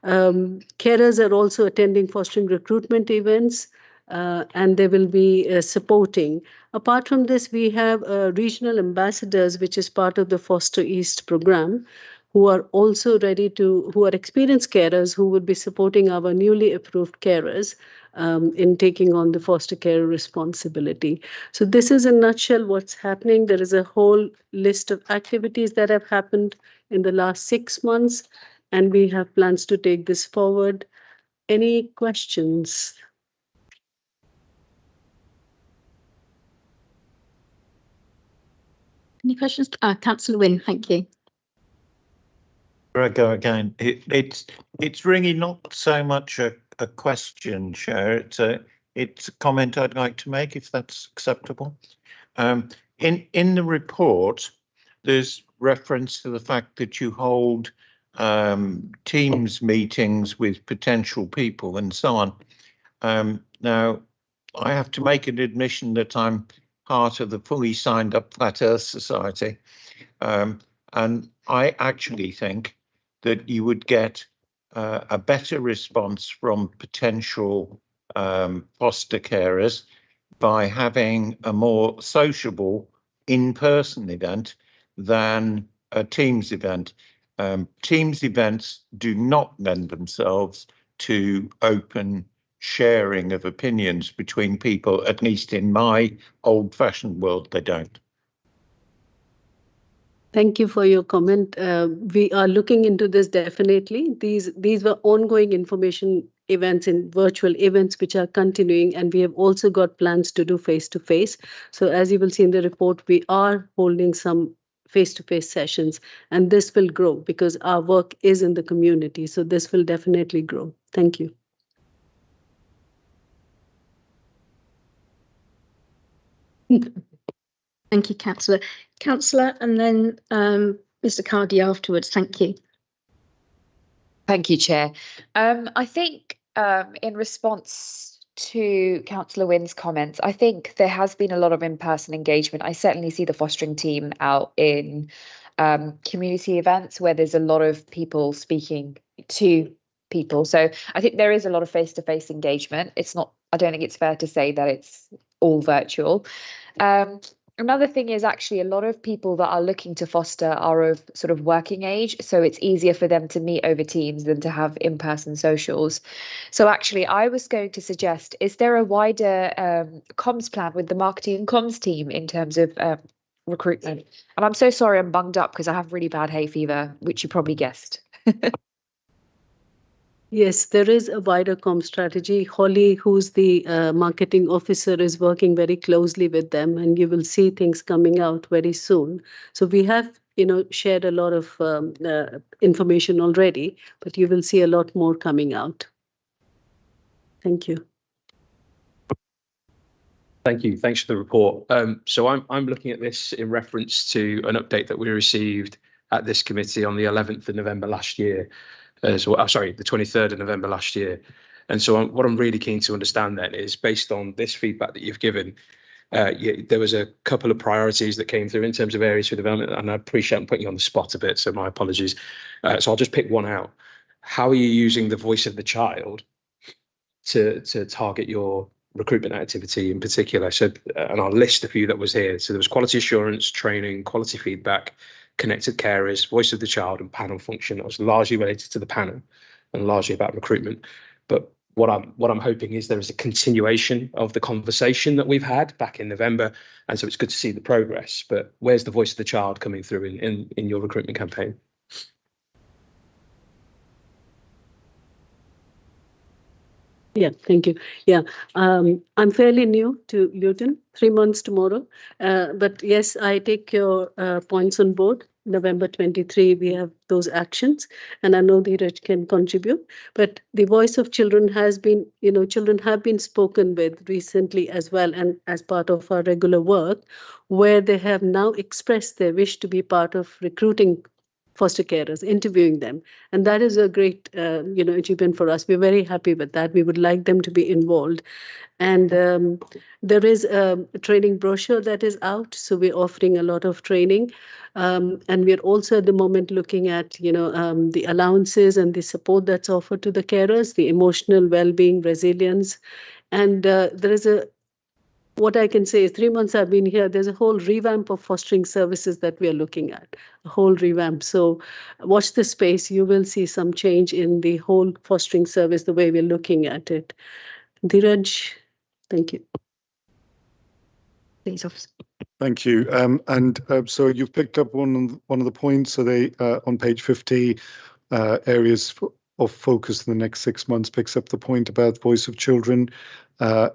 Carers are also attending fostering recruitment events, and they will be supporting. Apart from this, we have regional ambassadors, which is part of the Foster East program, who are also who are experienced carers who will be supporting our newly approved carers in taking on the foster care responsibility. So this is in a nutshell what's happening. There is a whole list of activities that have happened in the last 6 months, and we have plans to take this forward. Any questions? Any questions? Councillor Wynne, thank you. I go again. It's really not so much a question, Chair. It's a comment I'd like to make, if that's acceptable. In the report, there's reference to the fact that you hold Teams meetings with potential people and so on. Now, I have to make an admission that I'm part of the fully signed up Flat Earth Society. And I actually think that you would get a better response from potential foster carers by having a more sociable in-person event than a Teams event. Teams events do not lend themselves to open sharing of opinions between people, at least in my old-fashioned world, they don't. Thank you for your comment. We are looking into this definitely. These were ongoing information events and virtual events which are continuing, and we have also got plans to do face-to-face. So as you will see in the report, we are holding some face-to-face sessions, and this will grow because our work is in the community. So this will definitely grow. Thank you. Thank you, Councillor. Councillor, and then Mr. Cardy afterwards. Thank you. Thank you, Chair. I think in response to Councillor Wynn's comments, I think there has been a lot of in-person engagement. I certainly see the fostering team out in community events where there's a lot of people speaking to people. So I think there is a lot of face-to-face engagement. It's not, I don't think it's fair to say that it's all virtual. Another thing is actually a lot of people that are looking to foster are of sort of working age, so it's easier for them to meet over Teams than to have in-person socials. So actually, I was going to suggest, is there a wider comms plan with the marketing and comms team in terms of recruitment? And I'm so sorry I'm bunged up because I have really bad hay fever, which you probably guessed. Yes, there is a wider comm strategy. Holly, who's the marketing officer, is working very closely with them, and you will see things coming out very soon. So we have, shared a lot of information already, but you will see a lot more coming out. Thank you. Thank you. Thanks for the report. So I'm looking at this in reference to an update that we received at this committee on the 11th of November last year. The 23rd of November last year. And so what I'm really keen to understand then is, based on this feedback that you've given, there was a couple of priorities that came through in terms of areas for development, and I appreciate I'm putting you on the spot a bit, so my apologies. So I'll just pick one out. How are you using the voice of the child to target your recruitment activity in particular? So, and I'll list a few that was here. So there was quality assurance, training, quality feedback, connected carers, voice of the child, and panel function. That was largely related to the panel and largely about recruitment. But what I'm hoping is there is a continuation of the conversation that we've had back in November, and so it's good to see the progress. But where's the voice of the child coming through in your recruitment campaign? Yeah, thank you. Yeah, I'm fairly new to Luton, 3 months tomorrow. But yes, I take your points on board. November 23, we have those actions, and I know Dheeraj can contribute. But the voice of children has been, children have been spoken with recently as well, and as part of our regular work, where they have now expressed their wish to be part of recruiting foster carers, interviewing them. And that is a great, achievement for us. We're very happy with that. We would like them to be involved. And there is a training brochure that is out. So we're offering a lot of training. And we're also at the moment looking at, the allowances and the support that's offered to the carers, the emotional well-being, resilience. And there is what I can say is 3 months I've been here, there's a whole revamp of fostering services that we are looking at, a whole revamp. So watch the space. You will see some change in the whole fostering service, the way we're looking at it. Dheeraj, thank you. Please, officer. Thank you. So you've picked up one of the points. So they on page 50, areas of focus in the next 6 months picks up the point about voice of children,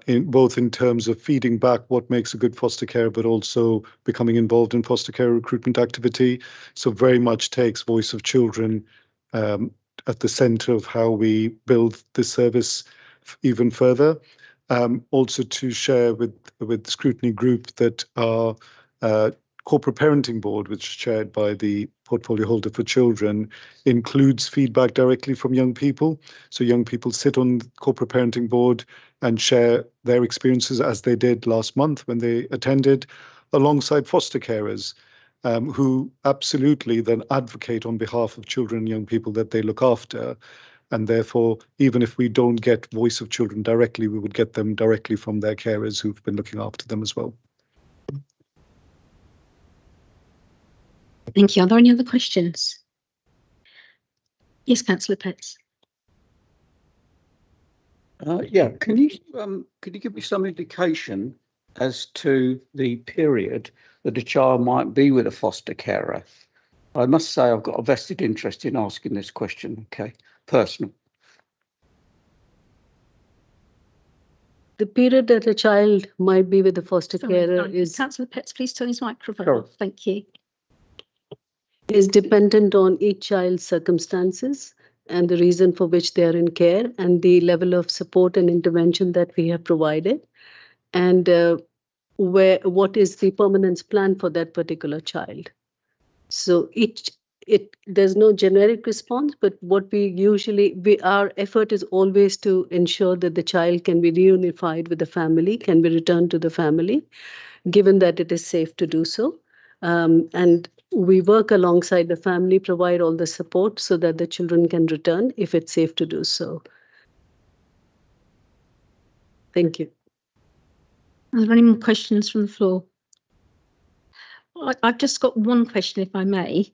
in terms of feeding back what makes a good foster care, but also becoming involved in foster care recruitment activity. So very much takes voice of children at the centre of how we build this service even further. Also to share with the Scrutiny group that our corporate parenting board, which is chaired by the portfolio holder for children, includes feedback directly from young people. So young people sit on the corporate parenting board and share their experiences, as they did last month when they attended, alongside foster carers, who absolutely then advocate on behalf of children and young people that they look after. And therefore, even if we don't get voice of children directly, we would get them directly from their carers who've been looking after them as well. Thank you. Are there any other questions? Yes, Councillor Petts. Yeah, can you give me some indication as to the period that a child might be with a foster carer? I must say I've got a vested interest in asking this question. Okay, personal. The period that a child might be with a foster carer Sorry, is Councillor Petts, please turn his microphone Sure. off. Thank you. dependent on each child's circumstances and the reason for which they are in care and the level of support and intervention that we have provided, and what is the permanence plan for that particular child. So there's no generic response, but what our effort is always to ensure that the child can be reunified with the family, can be returned to the family, given that it is safe to do so. And we work alongside the family, provide all the support so that the children can return if it's safe to do so. Thank you. Are there any more questions from the floor? I've just got one question, if I may.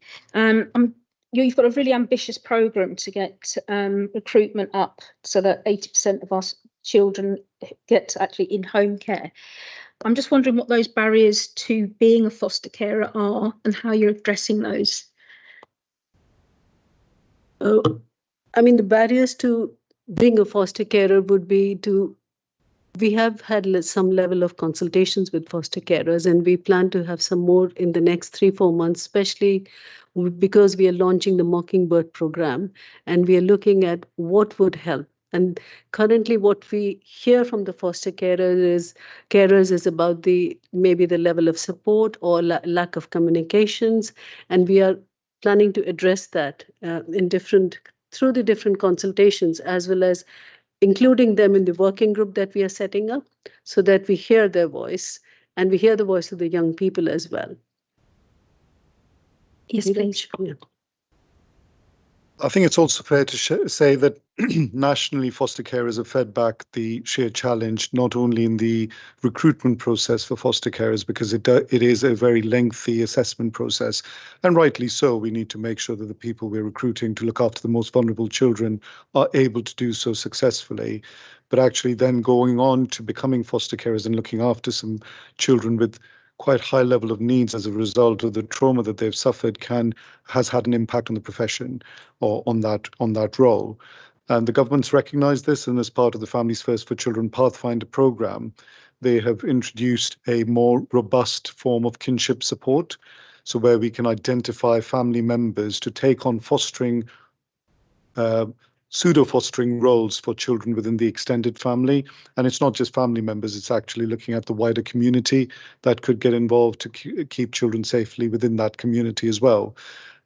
You've got a really ambitious programme to get recruitment up so that 80% of our children get actually in-home care. I'm just wondering what those barriers to being a foster carer are and how you're addressing those. The barriers to being a foster carer would be we have had some level of consultations with foster carers, and we plan to have some more in the next 3-4 months, especially because we are launching the Mockingbird program and we are looking at what would help. And currently what we hear from the foster carers is about maybe the level of support or lack of communications. And we are planning to address that through the different consultations, as well as including them in the working group that we are setting up, so that we hear their voice and we hear the voice of the young people as well. Yes, please. Yeah. I think it's also fair to say that nationally foster carers have fed back the sheer challenge, not only in the recruitment process for foster carers, because it is a very lengthy assessment process, and rightly so. We need to make sure that the people we're recruiting to look after the most vulnerable children are able to do so successfully. But actually then going on to becoming foster carers and looking after some children with quite high level of needs as a result of the trauma that they've suffered has had an impact on the profession or on that role. And the government's recognised this, and as part of the Families First for Children Pathfinder programme, they have introduced a more robust form of kinship support, so where we can identify family members to take on fostering pseudo-fostering roles for children within the extended family. And it's not just family members, it's actually looking at the wider community that could get involved to keep children safely within that community as well.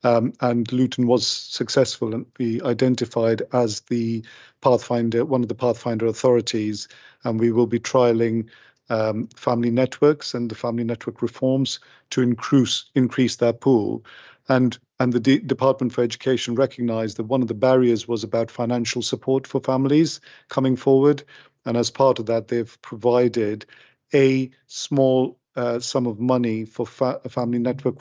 And Luton was successful and be identified as the Pathfinder, one of the Pathfinder authorities, and we will be trialling family networks and the family network reforms to increase that pool. And the Department for Education recognised that one of the barriers was about financial support for families coming forward. And as part of that, they've provided a small sum of money for family network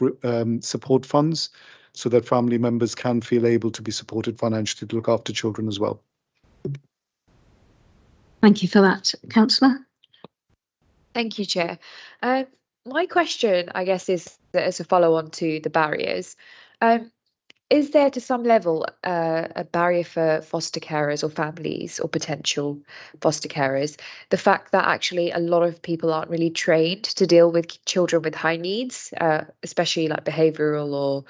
support funds, so that family members can feel able to be supported financially to look after children as well. Thank you for that, Councillor. Thank you, Chair. My question, I guess, is as a follow-on to the barriers. Is there, to some level, a barrier for foster carers or families or potential foster carers? The fact that actually a lot of people aren't really trained to deal with children with high needs, especially like behavioural or,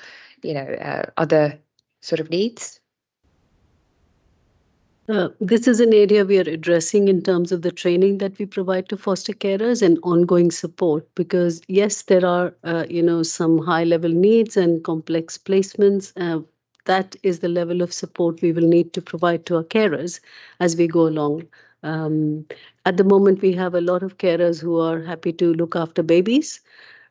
other sort of needs? This is an area we are addressing in terms of the training that we provide to foster carers and ongoing support, because yes, there are, some high level needs and complex placements. That is the level of support we will need to provide to our carers as we go along. At the moment, we have a lot of carers who are happy to look after babies.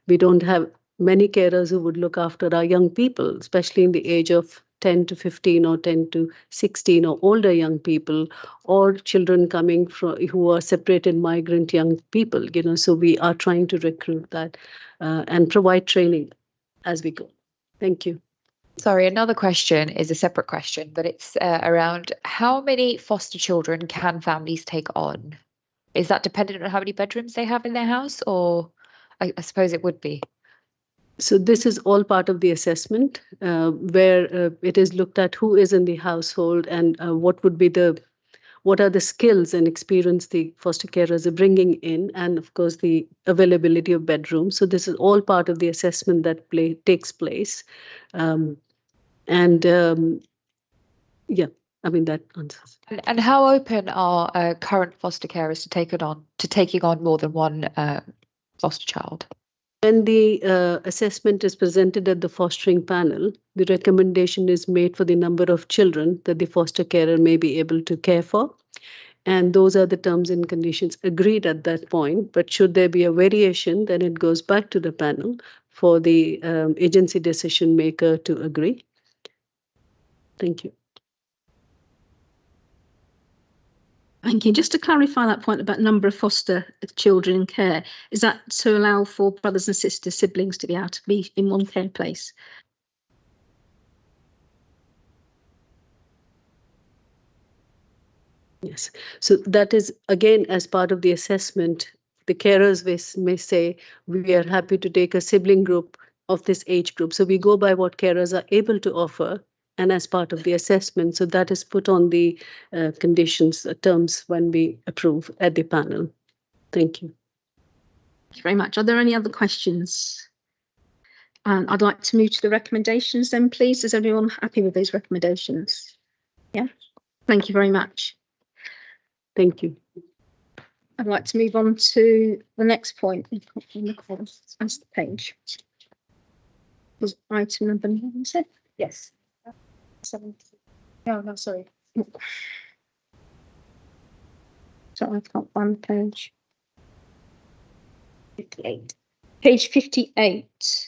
We don't have many carers who would look after our young people, especially in the age of 10 to 15 or 10 to 16 or older young people, or children coming from who are separated migrant young people. So we are trying to recruit that and provide training as we go. Thank you. Sorry, another question is a separate question, but it's around how many foster children can families take on? Is that dependent on how many bedrooms they have in their house, or I suppose it would be? So this is all part of the assessment where it is looked at who is in the household and what are the skills and experience the foster carers are bringing in, and of course the availability of bedrooms. So this is all part of the assessment that takes place. That answers. And how open are current foster carers to taking on more than one foster child? When the assessment is presented at the fostering panel, the recommendation is made for the number of children that the foster carer may be able to care for. And those are the terms and conditions agreed at that point. But should there be a variation, then it goes back to the panel for the agency decision maker to agree. Thank you. Thank you. Just to clarify that point about number of foster children in care, is that to allow for brothers and sisters, siblings to be able to be in one care place? Yes. So that is, again, as part of the assessment, the carers may say, we are happy to take a sibling group of this age group. So we go by what carers are able to offer, and as part of the assessment. So that is put on the conditions, terms when we approve at the panel. Thank you. Thank you very much. Are there any other questions? I'd like to move to the recommendations then, please. Is everyone happy with those recommendations? Yeah. Thank you very much. Thank you. I'd like to move on to the next point. That's the page. Was item number 9, is it? Yes. 70. No, sorry. Sorry, I can't find the page. 58. Page 58.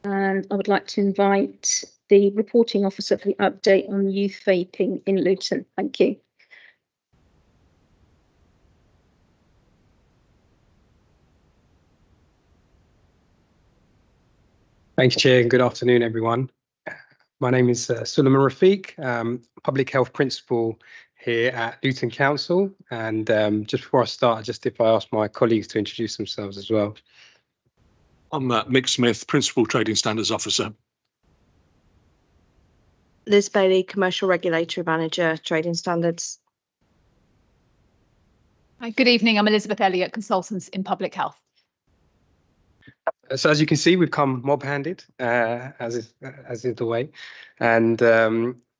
And I would like to invite the reporting officer for the update on youth vaping in Luton. Thank you. Thanks, Chair, and good afternoon, everyone. My name is Suleiman Rafiq, Public Health Principal here at Luton Council. And just before I start, if I ask my colleagues to introduce themselves as well. I'm Mick Smith, Principal Trading Standards Officer. Liz Bailey, Commercial Regulatory Manager, Trading Standards. Hi, good evening. I'm Elizabeth Elliott, Consultants in Public Health. So as you can see, we've come mob-handed, as is the way, and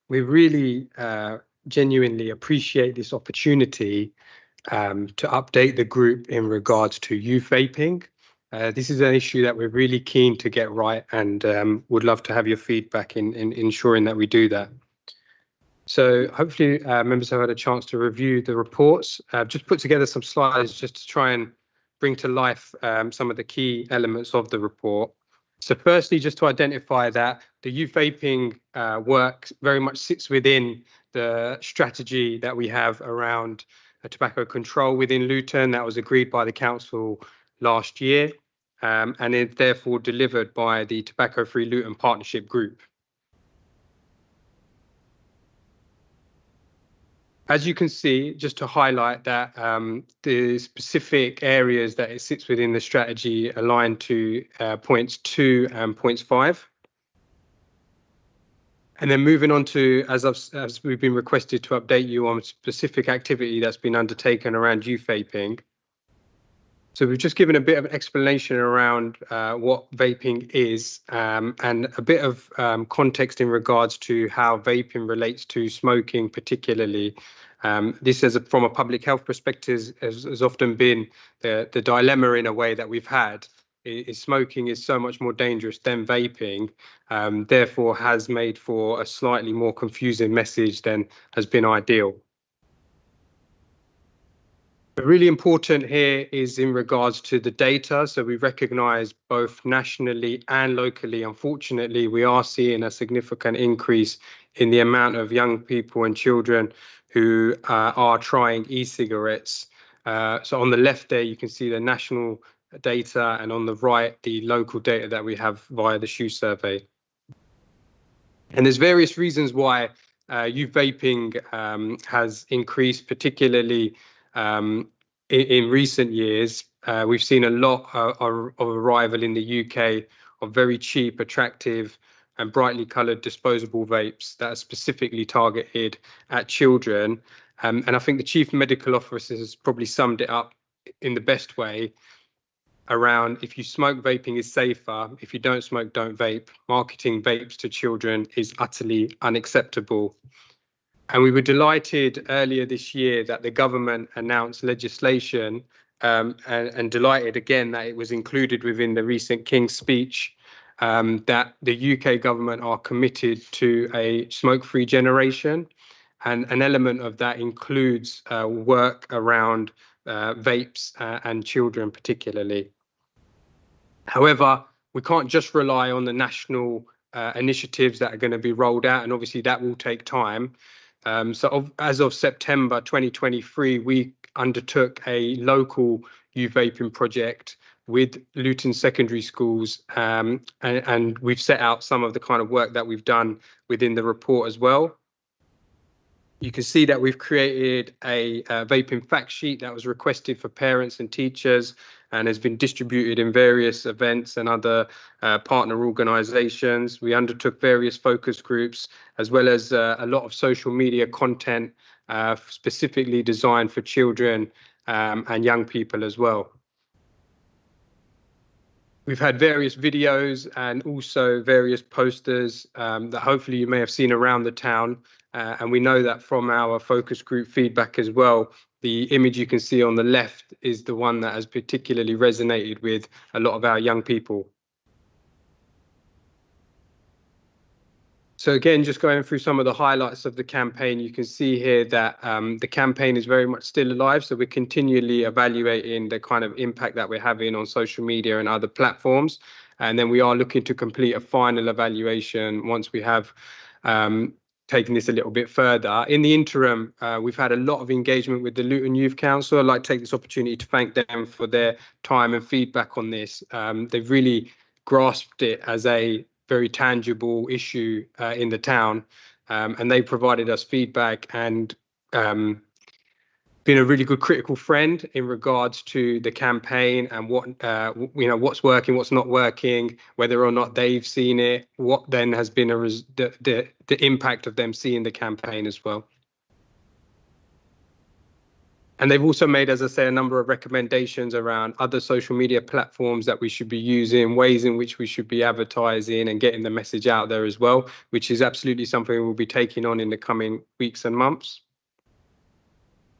we really genuinely appreciate this opportunity to update the group in regards to youth vaping. This is an issue that we're really keen to get right, and would love to have your feedback in ensuring that we do that. So hopefully members have had a chance to review the reports. I've just put together some slides just to try and bring to life some of the key elements of the report. So firstly, just to identify that the youth vaping work very much sits within the strategy that we have around tobacco control within Luton that was agreed by the council last year, and is therefore delivered by the Tobacco Free Luton Partnership Group. As you can see, just to highlight that the specific areas that it sits within the strategy align to points 2 and points 5. And then moving on to, as we've been requested to update you on specific activity that's been undertaken around youth vaping. So we've just given a bit of an explanation around what vaping is and a bit of context in regards to how vaping relates to smoking particularly. This from a public health perspective has often been the dilemma in a way that we've had. Is smoking is so much more dangerous than vaping, therefore has made for a slightly more confusing message than has been ideal. But really important here is in regards to the data. So we recognise both nationally and locally, unfortunately, we are seeing a significant increase in the amount of young people and children who are trying e-cigarettes. So on the left there, you can see the national data, and on the right, the local data that we have via the SHU survey. And there's various reasons why youth vaping has increased, particularly in recent years. We've seen a lot of arrival in the UK of very cheap, attractive and brightly coloured disposable vapes that are specifically targeted at children. And I think the Chief Medical Officer has probably summed it up in the best way around: if you smoke, vaping is safer. If you don't smoke, don't vape. Marketing vapes to children is utterly unacceptable. And we were delighted earlier this year that the government announced legislation and delighted again that it was included within the recent King's speech, that the UK government are committed to a smoke-free generation. And an element of that includes work around vapes and children particularly. However, we can't just rely on the national initiatives that are going to be rolled out, and obviously that will take time. As of September 2023, we undertook a local youth vaping project with Luton secondary schools, and we've set out some of the kind of work that we've done within the report as well. You can see that we've created a vaping fact sheet that was requested for parents and teachers and has been distributed in various events and other partner organisations. We undertook various focus groups, as well as a lot of social media content specifically designed for children and young people as well. We've had various videos and also various posters that hopefully you may have seen around the town. And we know that from our focus group feedback as well, the image you can see on the left is the one that has particularly resonated with a lot of our young people. So again, just going through some of the highlights of the campaign, you can see here that the campaign is very much still alive. So we're continually evaluating the kind of impact that we're having on social media and other platforms. And then we are looking to complete a final evaluation once we have taken this a little bit further. In the interim, we've had a lot of engagement with the Luton Youth Council. I'd like to take this opportunity to thank them for their time and feedback on this. They've really grasped it as a very tangible issue in the town, and they provided us feedback and been a really good critical friend in regards to the campaign and what what's working, what's not working, whether or not they've seen it, what then has been the impact of them seeing the campaign as well. And they've also made, as I say, a number of recommendations around other social media platforms that we should be using, ways in which we should be advertising and getting the message out there as well, which is absolutely something we'll be taking on in the coming weeks and months.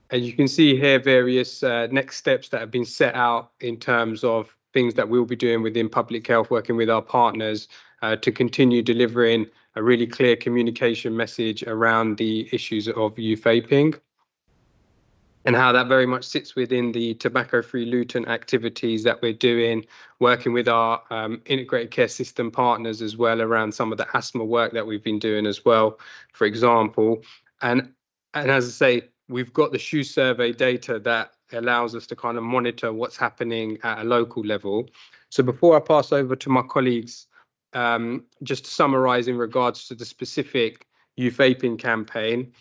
And you can see here various next steps that have been set out in terms of things that we'll be doing within public health, working with our partners to continue delivering a really clear communication message around the issues of youth vaping, and how that very much sits within the tobacco-free Luton activities that we're doing, working with our integrated care system partners as well around some of the asthma work that we've been doing as well, for example. And as I say, we've got the SHU survey data that allows us to kind of monitor what's happening at a local level. So before I pass over to my colleagues, just to summarise in regards to the specific youth vaping campaign,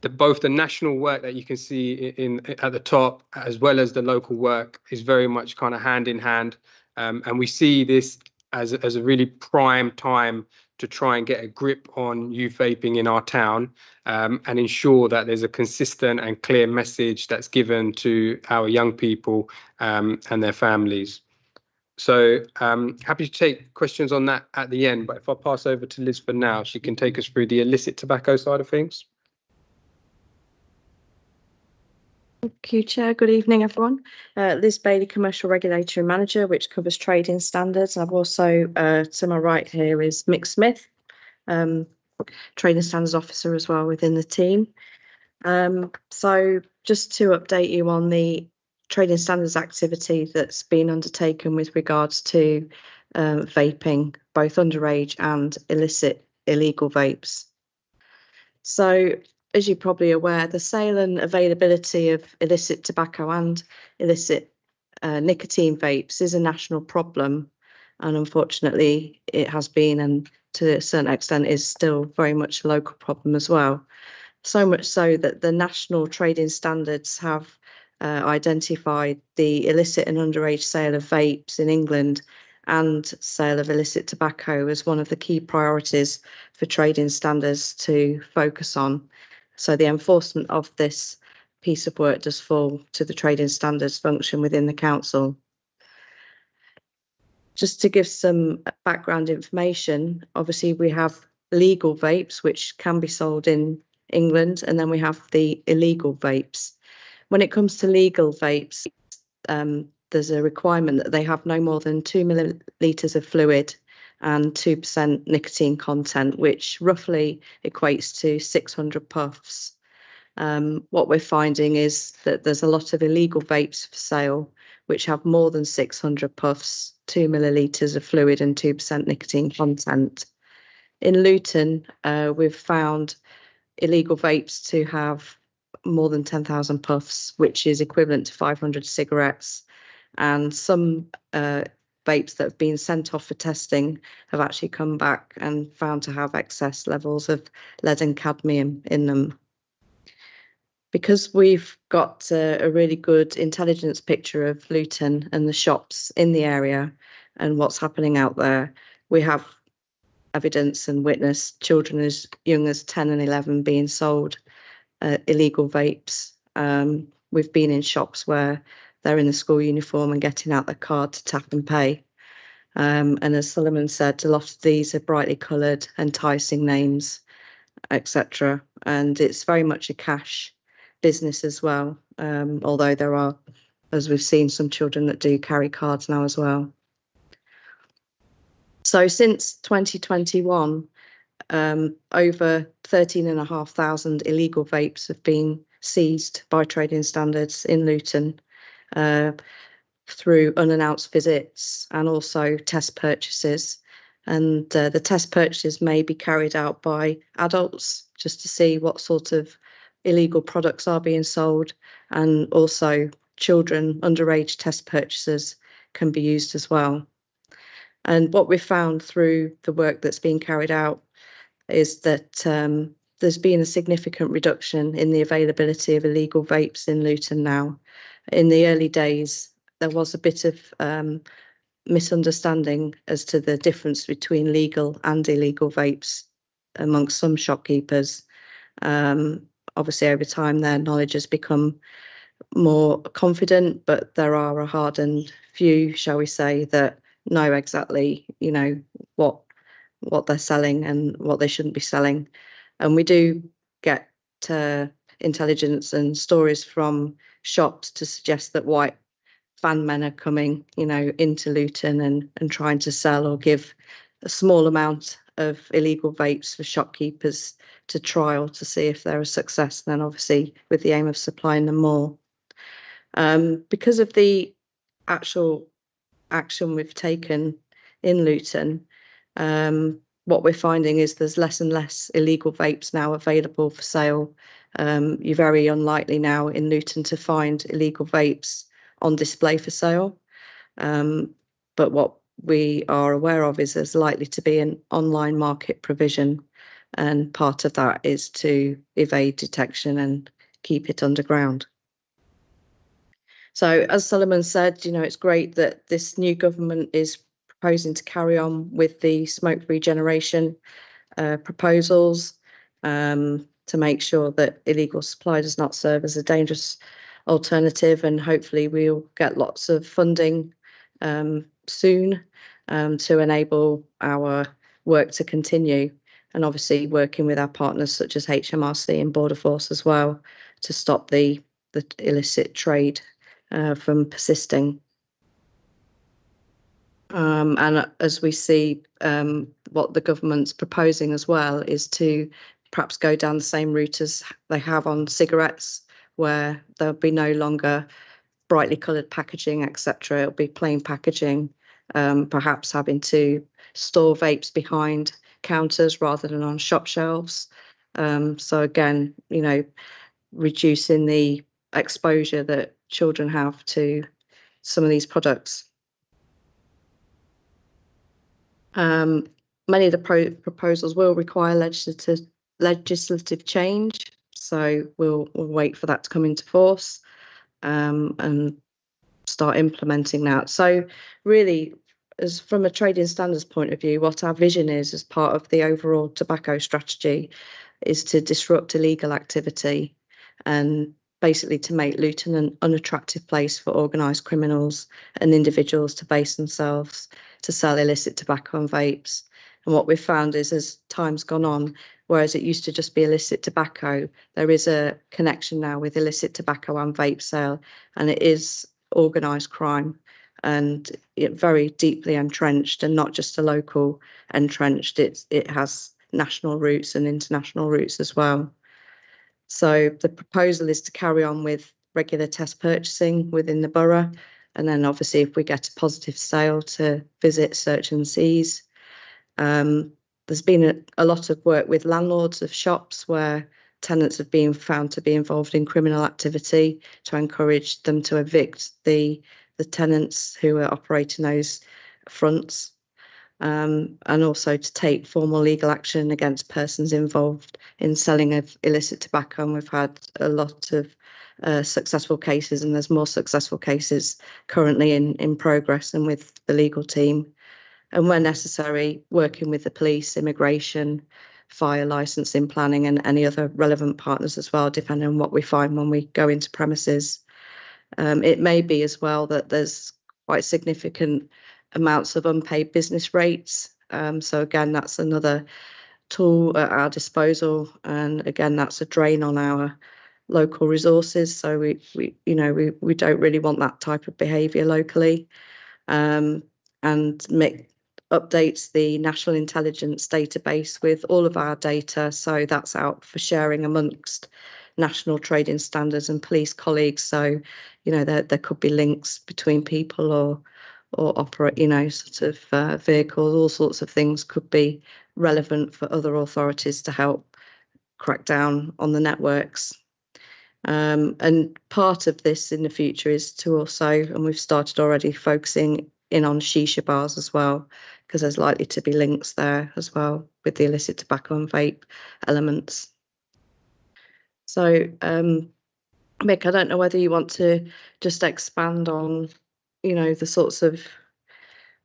both the national work that you can see at the top, as well as the local work, is very much kind of hand in hand. And we see this as a really prime time to try and get a grip on youth vaping in our town, and ensure that there's a consistent and clear message that's given to our young people and their families. So happy to take questions on that at the end, but if I pass over to Liz for now, she can take us through the illicit tobacco side of things. Thank you, Chair. Good evening, everyone. Liz Bailey, Commercial Regulatory Manager, which covers trading standards. I've also, to my right here is Mick Smith, Trading Standards Officer as well within the team. So just to update you on the trading standards activity that's been undertaken with regards to vaping, both underage and illegal vapes. So, as you're probably aware, the sale and availability of illicit tobacco and illicit nicotine vapes is a national problem, and unfortunately it has been, and to a certain extent is still very much a local problem as well. So much so that the national trading standards have identified the illicit and underage sale of vapes in England and sale of illicit tobacco as one of the key priorities for trading standards to focus on. So the enforcement of this piece of work does fall to the trading standards function within the council. Just to give some background information, obviously we have legal vapes which can be sold in England, and then we have the illegal vapes. When it comes to legal vapes, there's a requirement that they have no more than 2 millilitres of fluid and 2% nicotine content, which roughly equates to 600 puffs. What we're finding is that there's a lot of illegal vapes for sale, which have more than 600 puffs, 2 millilitres of fluid and 2% nicotine content. In Luton, we've found illegal vapes to have more than 10,000 puffs, which is equivalent to 500 cigarettes. And some vapes that have been sent off for testing have actually come back and found to have excess levels of lead and cadmium in them. Because we've got a really good intelligence picture of Luton and the shops in the area and what's happening out there, we have evidence and witness children as young as 10 and 11 being sold illegal vapes. We've been in shops where they're in the school uniform and getting out their card to tap and pay. And as Solomon said, a lot of these are brightly coloured, enticing names, etc. And it's very much a cash business as well, although there are, as we've seen, some children that do carry cards now as well. So since 2021, over 13,500 illegal vapes have been seized by trading standards in Luton through unannounced visits and also test purchases. And the test purchases may be carried out by adults just to see what sort of illegal products are being sold, and also children, underage test purchases can be used as well. And what we've found through the work that's been carried out is that there's been a significant reduction in the availability of illegal vapes in Luton now. In the early days, there was a bit of misunderstanding as to the difference between legal and illegal vapes amongst some shopkeepers. Obviously, over time, their knowledge has become more confident, but there are a hardened few, shall we say, that know exactly, you know, what they're selling and what they shouldn't be selling. And we do get intelligence and stories from shops to suggest that white van men are coming, you know, into Luton and trying to sell or give a small amount of illegal vapes for shopkeepers to trial to see if they're a success, then obviously with the aim of supplying them more. Because of the actual action we've taken in Luton, what we're finding is there's less and less illegal vapes now available for sale. You're very unlikely now in Luton to find illegal vapes on display for sale. But what we are aware of is there's likely to be an online market provision, and part of that is to evade detection and keep it underground. So as Solomon said, you know, it's great that this new government is proposing to carry on with the smoke-free generation proposals to make sure that illegal supply does not serve as a dangerous alternative, and hopefully we'll get lots of funding soon to enable our work to continue, and obviously working with our partners such as HMRC and Border Force as well to stop the illicit trade from persisting. And as we see, what the government's proposing as well is to perhaps go down the same route as they have on cigarettes, where there'll be no longer brightly coloured packaging, etc. It'll be plain packaging, perhaps having to store vapes behind counters rather than on shop shelves. So again, you know, reducing the exposure that children have to some of these products. Many of the proposals will require legislative change, so we'll wait for that to come into force and start implementing that. So really, as from a trading standards point of view, what our vision is as part of the overall tobacco strategy is to disrupt illegal activity and basically to make Luton an unattractive place for organised criminals and individuals to base themselves to sell illicit tobacco and vapes. And what we've found is, as time's gone on, whereas it used to just be illicit tobacco, there is a connection now with illicit tobacco and vape sale, and it is organised crime and it very deeply entrenched, and not just a local entrenched, it has national roots and international roots as well. So the proposal is to carry on with regular test purchasing within the borough, and then obviously if we get a positive sale, to visit, search and seize. There's been a lot of work with landlords of shops where tenants have been found to be involved in criminal activity, to encourage them to evict the tenants who are operating those fronts. And also to take formal legal action against persons involved in selling of illicit tobacco. And we've had a lot of successful cases, and there's more successful cases currently in progress and with the legal team. And where necessary, working with the police, immigration, fire licensing, planning and any other relevant partners as well, depending on what we find when we go into premises. It may be as well that there's quite significant amounts of unpaid business rates. So again, that's another tool at our disposal, and again, that's a drain on our local resources. So we don't really want that type of behaviour locally. And updates the national intelligence database with all of our data, so that's out for sharing amongst national trading standards and police colleagues. So there could be links between people or operate, sort of vehicles, all sorts of things could be relevant for other authorities to help crack down on the networks. And part of this in the future is to also, and we've started already, focusing in on shisha bars as well, because there's likely to be links there as well with the illicit tobacco and vape elements. So, Mick, I don't know whether you want to just expand on, the sorts of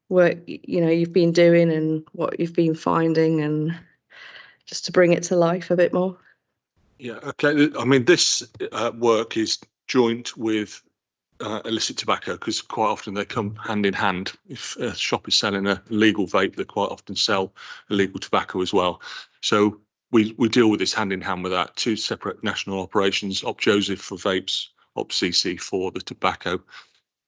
work, you've been doing and what you've been finding, and just to bring it to life a bit more. Yeah, okay. I mean, this work is joint with illicit tobacco, because quite often they come hand in hand. If a shop is selling a legal vape, they quite often sell illegal tobacco as well. So we deal with this hand in hand with that. Two separate national operations, Op Joseph for vapes, Op CC for the tobacco.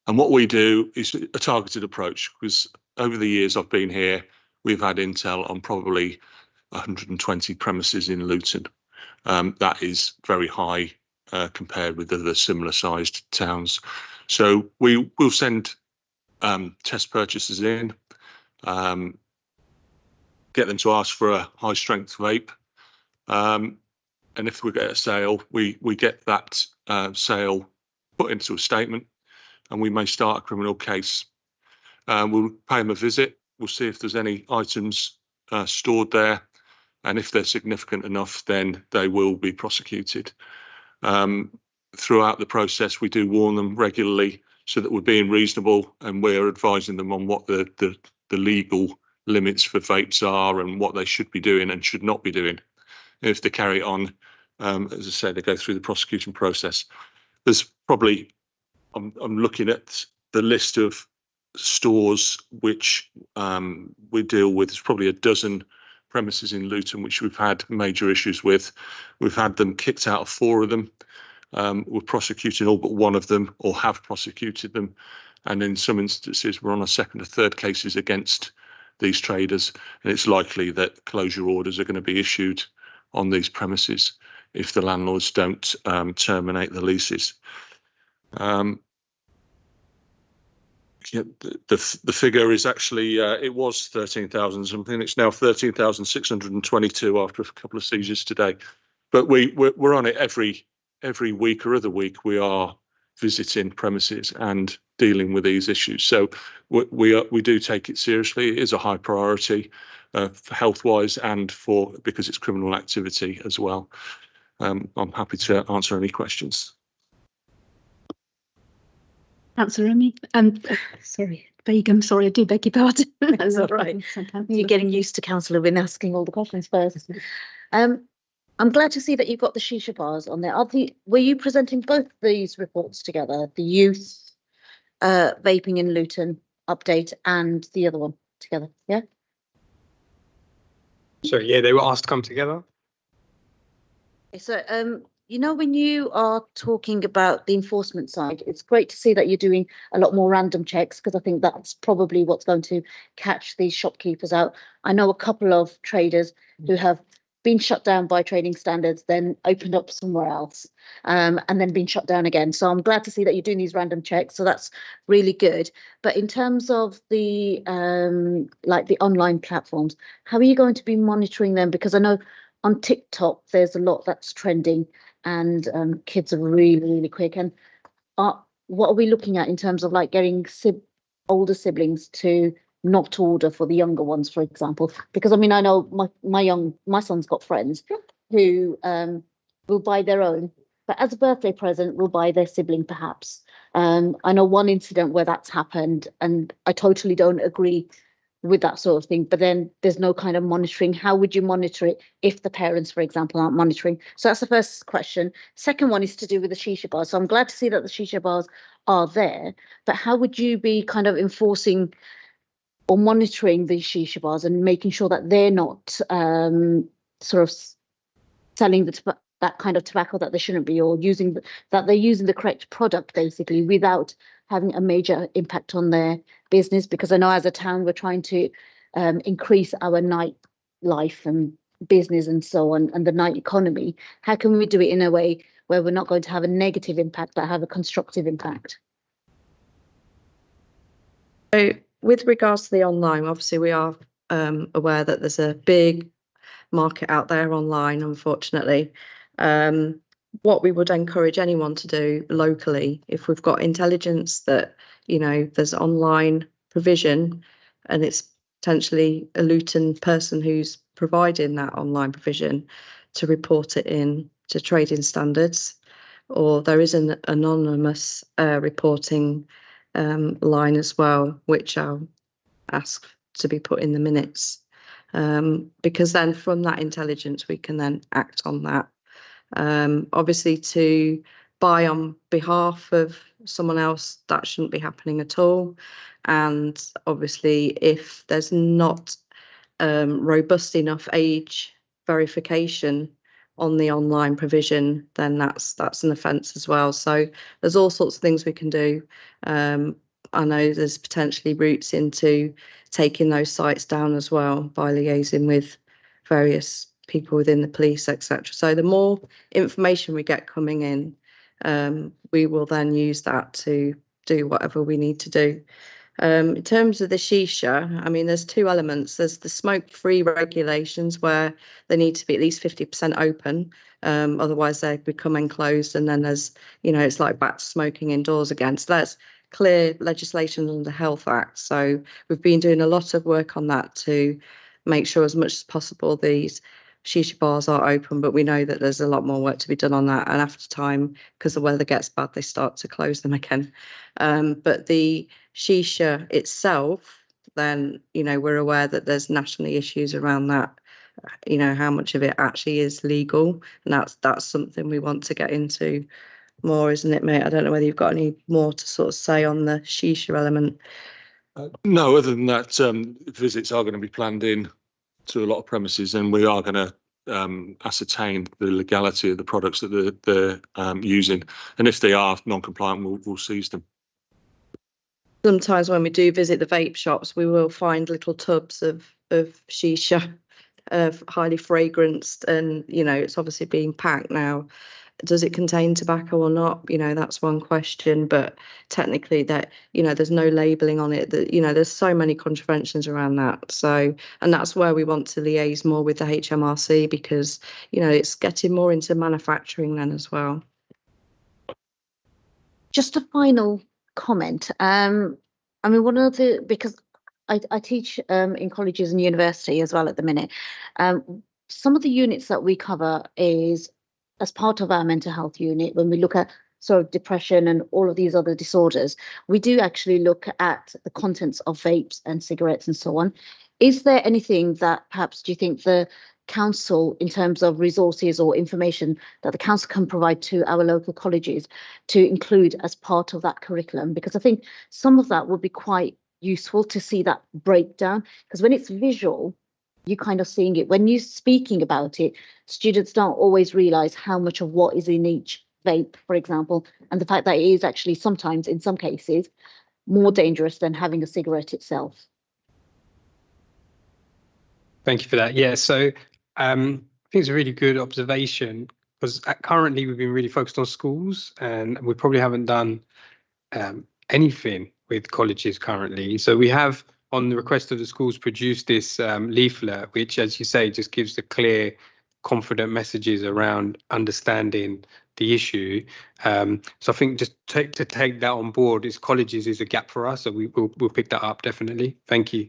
And what we do is a targeted approach, because over the years I've been here, we've had intel on probably 120 premises in Luton. That is very high compared with other similar sized towns. So we will send test purchasers in, get them to ask for a high strength vape. And if we get a sale, we get that sale put into a statement, and we may start a criminal case. We'll pay them a visit. We'll see if there's any items stored there. And if they're significant enough, then they will be prosecuted. Throughout the process, we do warn them regularly so that we're being reasonable, and we're advising them on what the the legal limits for vapes are and what they should be doing and should not be doing. If they carry it on, as I say, they go through the prosecution process. There's probably, I'm looking at the list of stores which we deal with. There's probably a dozen premises in Luton which we've had major issues with. We've had them kicked out of 4 of them. We're prosecuting all but 1 of them, or have prosecuted them. And in some instances, we're on a 2nd or 3rd cases against these traders. And it's likely that closure orders are going to be issued on these premises if the landlords don't terminate the leases. Yeah, the figure is actually it was 13,000 something. It's now 13,622 after a couple of seizures today. But we're on it every week or other week. We are visiting premises and dealing with these issues. So we do take it seriously. It is a high priority for health-wise and because it's criminal activity as well. I'm happy to answer any questions. Councillor Remy, sorry, Begum, sorry, I do beg your pardon. That's all right. You're getting used to Councillor Wynne asking all the questions first. I'm glad to see that you've got the shisha bars on there. Were you presenting both these reports together, the youth vaping in Luton update and the other one together? Yeah. So yeah, they were asked to come together. So you know, when you are talking about the enforcement side, it's great to see that you're doing a lot more random checks, because I think that's probably what's going to catch these shopkeepers out. I know a couple of traders who have been shut down by trading standards, then opened up somewhere else, and then been shut down again. So I'm glad to see that you're doing these random checks. So that's really good. But in terms of the like the online platforms, how are you going to be monitoring them? Because I know on TikTok there's a lot that's trending, and kids are really quick. And what are we looking at in terms of like getting older siblings to not order for the younger ones, for example? Because I mean, I know my son's got friends who will buy their own, but as a birthday present will buy their sibling perhaps. I know one incident where that's happened, and I totally don't agree with that sort of thing. But then there's no kind of monitoring. How would you monitor it if the parents, for example, aren't monitoring? So that's the first question. Second one is to do with the shisha bars. So I'm glad to see that the shisha bars are there, but how would you be kind of enforcing or monitoring these shisha bars and making sure that they're not sort of selling that kind of tobacco that they shouldn't be, or that they're using the correct product basically without having a major impact on their business? Because I know as a town we're trying to increase our night life and business and so on, and the night economy. How can we do it in a way where we're not going to have a negative impact but have a constructive impact? So with regards to the online, obviously we are aware that there's a big market out there online, unfortunately. What we would encourage anyone to do locally, if we've got intelligence that, you know, there's online provision and it's potentially a Luton person who's providing that online provision, to report it in to trading standards, or there is an anonymous reporting line as well, which I'll ask to be put in the minutes, because then from that intelligence we can then act on that. Obviously, to buy on behalf of someone else, that shouldn't be happening at all. And obviously, if there's not robust enough age verification on the online provision, then that's an offence as well. So there's all sorts of things we can do. I know there's potentially routes into taking those sites down as well by liaising with various people within the police, etc. So the more information we get coming in, we will then use that to do whatever we need to do. In terms of the shisha, I mean, there's 2 elements. There's the smoke-free regulations where they need to be at least 50% open, otherwise they become enclosed, and then there's, you know, it's like back to smoking indoors again. So that's clear legislation under the Health Act. So we've been doing a lot of work on that to make sure as much as possible these shisha bars are open, but we know that there's a lot more work to be done on that, and after time, because the weather gets bad, they start to close them again. But the shisha itself, then, you know, we're aware that there's nationally issues around that, you know, how much of it actually is legal. And that's something we want to get into more, isn't it, mate? I don't know whether you've got any more to sort of say on the shisha element. No, other than that, visits are going to be planned in to a lot of premises, and we are going to ascertain the legality of the products that they're using, and if they are non-compliant, we'll seize them. Sometimes when we do visit the vape shops, we will find little tubs of shisha, highly fragranced, and you know, it's obviously being packed now. Does it contain tobacco or not? You know, that's one question, but technically that, you know, there's no labelling on it. That, you know, there's so many contraventions around that. So, and that's where we want to liaise more with the HMRC, because, you know, it's getting more into manufacturing then as well. Just a final comment. I mean, one of the, because I teach in colleges and university as well at the minute. Some of the units that we cover is as part of our mental health unit. When we look at sort of depression and all of these other disorders, we do actually look at the contents of vapes and cigarettes and so on. Is there anything that perhaps do you think the council, in terms of resources or information that the council can provide to our local colleges to include as part of that curriculum? Because I think some of that would be quite useful to see that breakdown, because when it's visual, you're kind of seeing it. When you're speaking about it, students don't always realise how much of what is in each vape, for example, and the fact that it is actually sometimes, in some cases, more dangerous than having a cigarette itself. Thank you for that. Yeah, so I think it's a really good observation, because currently we've been really focused on schools, and we probably haven't done anything with colleges currently. So we have, on the request of the schools, produced this leaflet, which, as you say, just gives the clear, confident messages around understanding the issue. So I think just to take that on board, is colleges is a gap for us, so we'll pick that up definitely. Thank you.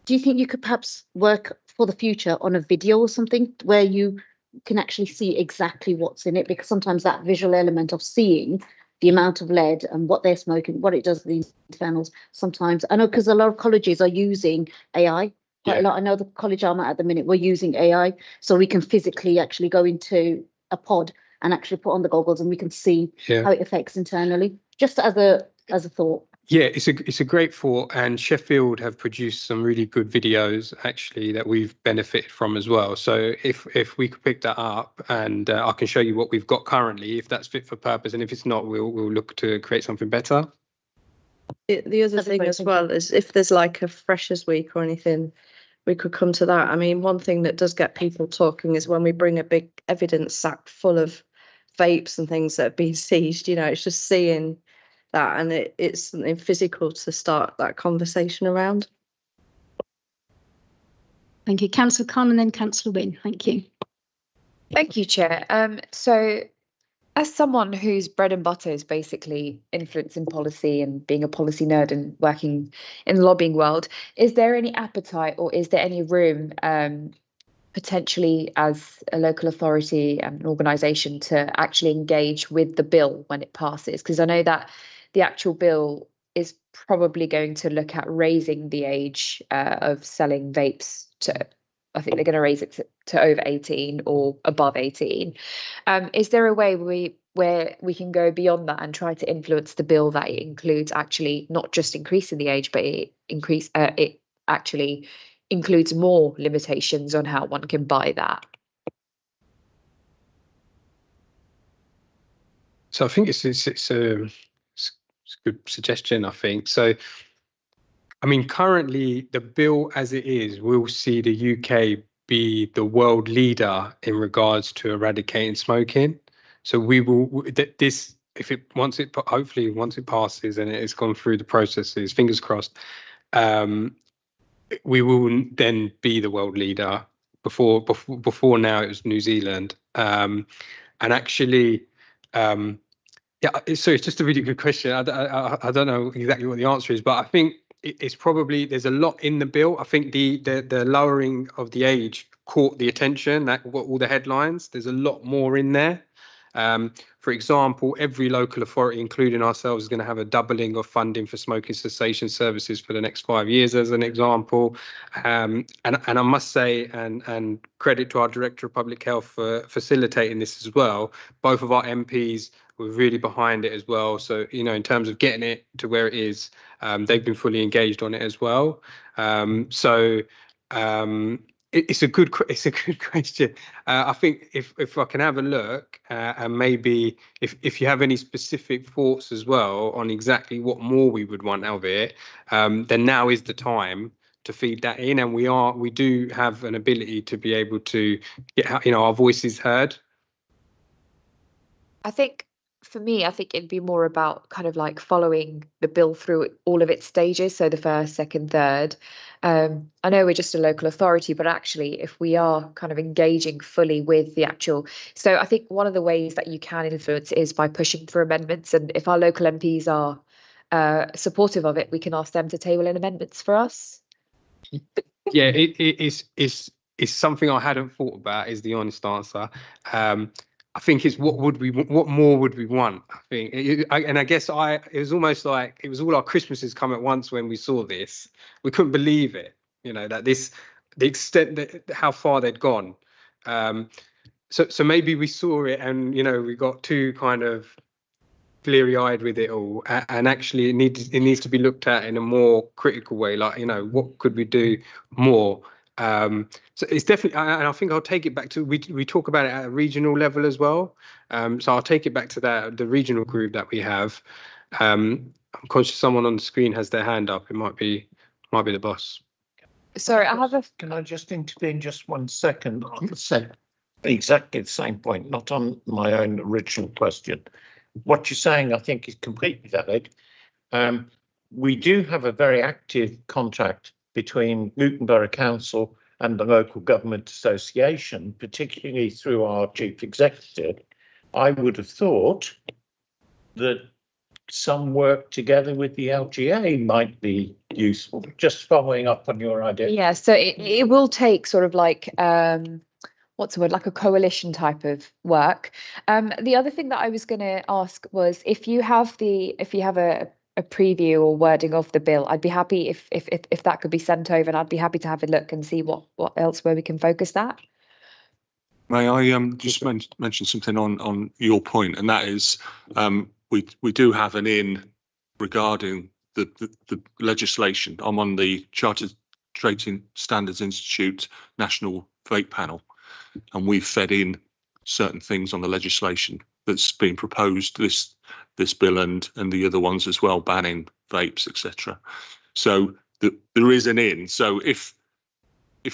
Do you think you could perhaps work for the future on a video or something where you can actually see exactly what's in it? Because sometimes that visual element of seeing the amount of lead and what they're smoking, what it does to the internals, sometimes, I know, because a lot of colleges are using AI quite a lot. I know the college I'm at the minute, we're using AI, so we can physically actually go into a pod and actually put on the goggles and we can see how it affects internally, just as a thought. Yeah, it's a great thought, and Sheffield have produced some really good videos actually that we've benefited from as well. So if we could pick that up, and I can show you what we've got currently, if that's fit for purpose, and if it's not, we'll look to create something better. The other thing as well is, if there's like a Freshers Week or anything, we could come to that. I mean, one thing that does get people talking is when we bring a big evidence sack full of vapes and things that have been seized. You know, it's just seeing that, and it's something physical to start that conversation around. Thank you. Councillor Khan and then Councillor Wynne. Thank you. Thank you, Chair. So as someone whose bread and butter is basically influencing policy and being a policy nerd and working in the lobbying world, is there any appetite or is there any room potentially as a local authority and an organisation to actually engage with the bill when it passes? Because I know that the actual bill is probably going to look at raising the age of selling vapes to, I think they're going to raise it to over 18 or above 18. Is there a way where we can go beyond that and try to influence the bill that it includes actually not just increasing the age, but it actually includes more limitations on how one can buy that? So I think it's a good suggestion, I think. So, I mean, currently the bill as it is will see the UK be the world leader in regards to eradicating smoking. So we will, this, if it, hopefully once it passes and it's gone through the processes, fingers crossed, we will then be the world leader. Before now it was New Zealand. And actually, yeah, so it's just a really good question. I don't know exactly what the answer is, but I think it's probably, there's a lot in the bill. I think the lowering of the age caught the attention, that all the headlines. There's a lot more in there. For example, every local authority, including ourselves, is going to have a doubling of funding for smoking cessation services for the next 5 years, as an example. And I must say, and credit to our Director of Public Health for facilitating this as well. Both of our MPs were really behind it as well. So, you know, in terms of getting it to where it is, they've been fully engaged on it as well. It's a good question. I think if I can have a look, and maybe if you have any specific thoughts as well on exactly what more we would want out of it, then now is the time to feed that in, and we do have an ability to be able to get, you know, our voices heard. I think for me, I think it'd be more about kind of like following the bill through all of its stages. So the first, second, third. I know we're just a local authority, but actually, if we are kind of engaging fully with the actual, so I think one of the ways that you can influence is by pushing for amendments. And if our local MPs are supportive of it, we can ask them to table in amendments for us. Yeah, it's something I hadn't thought about, is the honest answer. I think it's what more would we want? I think, and I guess it was almost like it was all our Christmases come at once when we saw this. We couldn't believe it, you know, that the extent that how far they'd gone. So maybe we saw it, and you know, we got too kind of bleary-eyed with it all, and actually it needs to be looked at in a more critical way. Like, you know, what could we do more? So it's definitely, and I think I'll take it back to, we talk about it at a regional level as well. So I'll take it back to the regional group that we have. I'm conscious someone on the screen has their hand up. It might be the boss. Sorry, I have a. Can I just intervene just 1 second on exactly the same point, not on my own original question. What you're saying, I think, is completely valid. We do have a very active contact between Luton Borough Council and the local government association, particularly through our chief executive. I would have thought that some work together with the LGA might be useful. Just following up on your idea. Yeah, so it will take sort of like what's the word, like a coalition type of work. The other thing that I was going to ask was if you have a preview or wording of the bill, I'd be happy if that could be sent over, and I'd be happy to have a look and see what else where we can focus that. May I just mention something on your point, and that is we do have an in regarding the legislation. I'm on the Chartered Trading Standards Institute National Vape Panel, and we've fed in certain things on the legislation that's been proposed, this bill and the other ones as well, banning vapes, etc. So there is an in. So if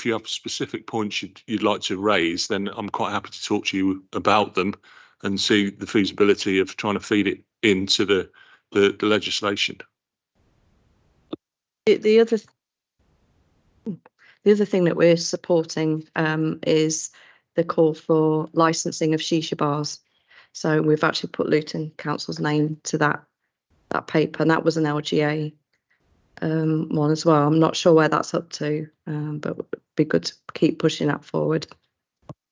you have specific points you'd like to raise, then I'm quite happy to talk to you about them and see the feasibility of trying to feed it into the legislation. The other thing that we're supporting is the call for licensing of shisha bars. So we've actually put Luton Council's name to that paper, and that was an LGA one as well. I'm not sure where that's up to, but it would be good to keep pushing that forward.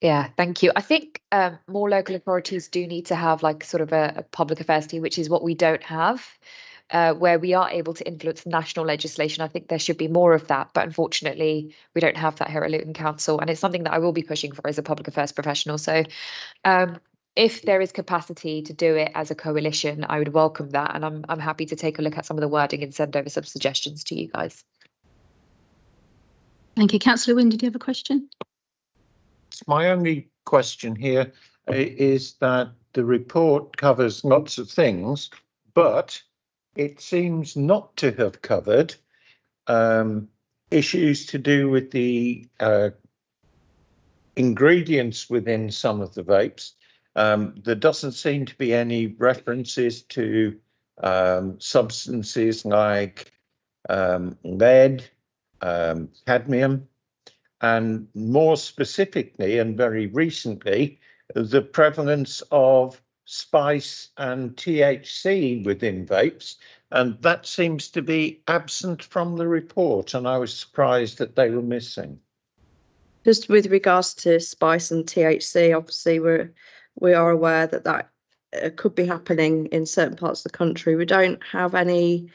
Yeah, thank you. I think more local authorities do need to have like sort of a public affairs team, which is what we don't have, where we are able to influence national legislation. I think there should be more of that, but unfortunately we don't have that here at Luton Council, and it's something that I will be pushing for as a public affairs professional. So if there is capacity to do it as a coalition, I would welcome that, and I'm happy to take a look at some of the wording and send over some suggestions to you guys. Thank you. Councillor Wynne, did you have a question? My only question here is that the report covers lots of things, but it seems not to have covered issues to do with the ingredients within some of the vapes. There doesn't seem to be any references to substances like lead, cadmium, and more specifically and very recently, the prevalence of spice and THC within vapes. And that seems to be absent from the report, and I was surprised that they were missing. Just with regards to spice and THC, obviously we are aware that that could be happening in certain parts of the country. We don't have any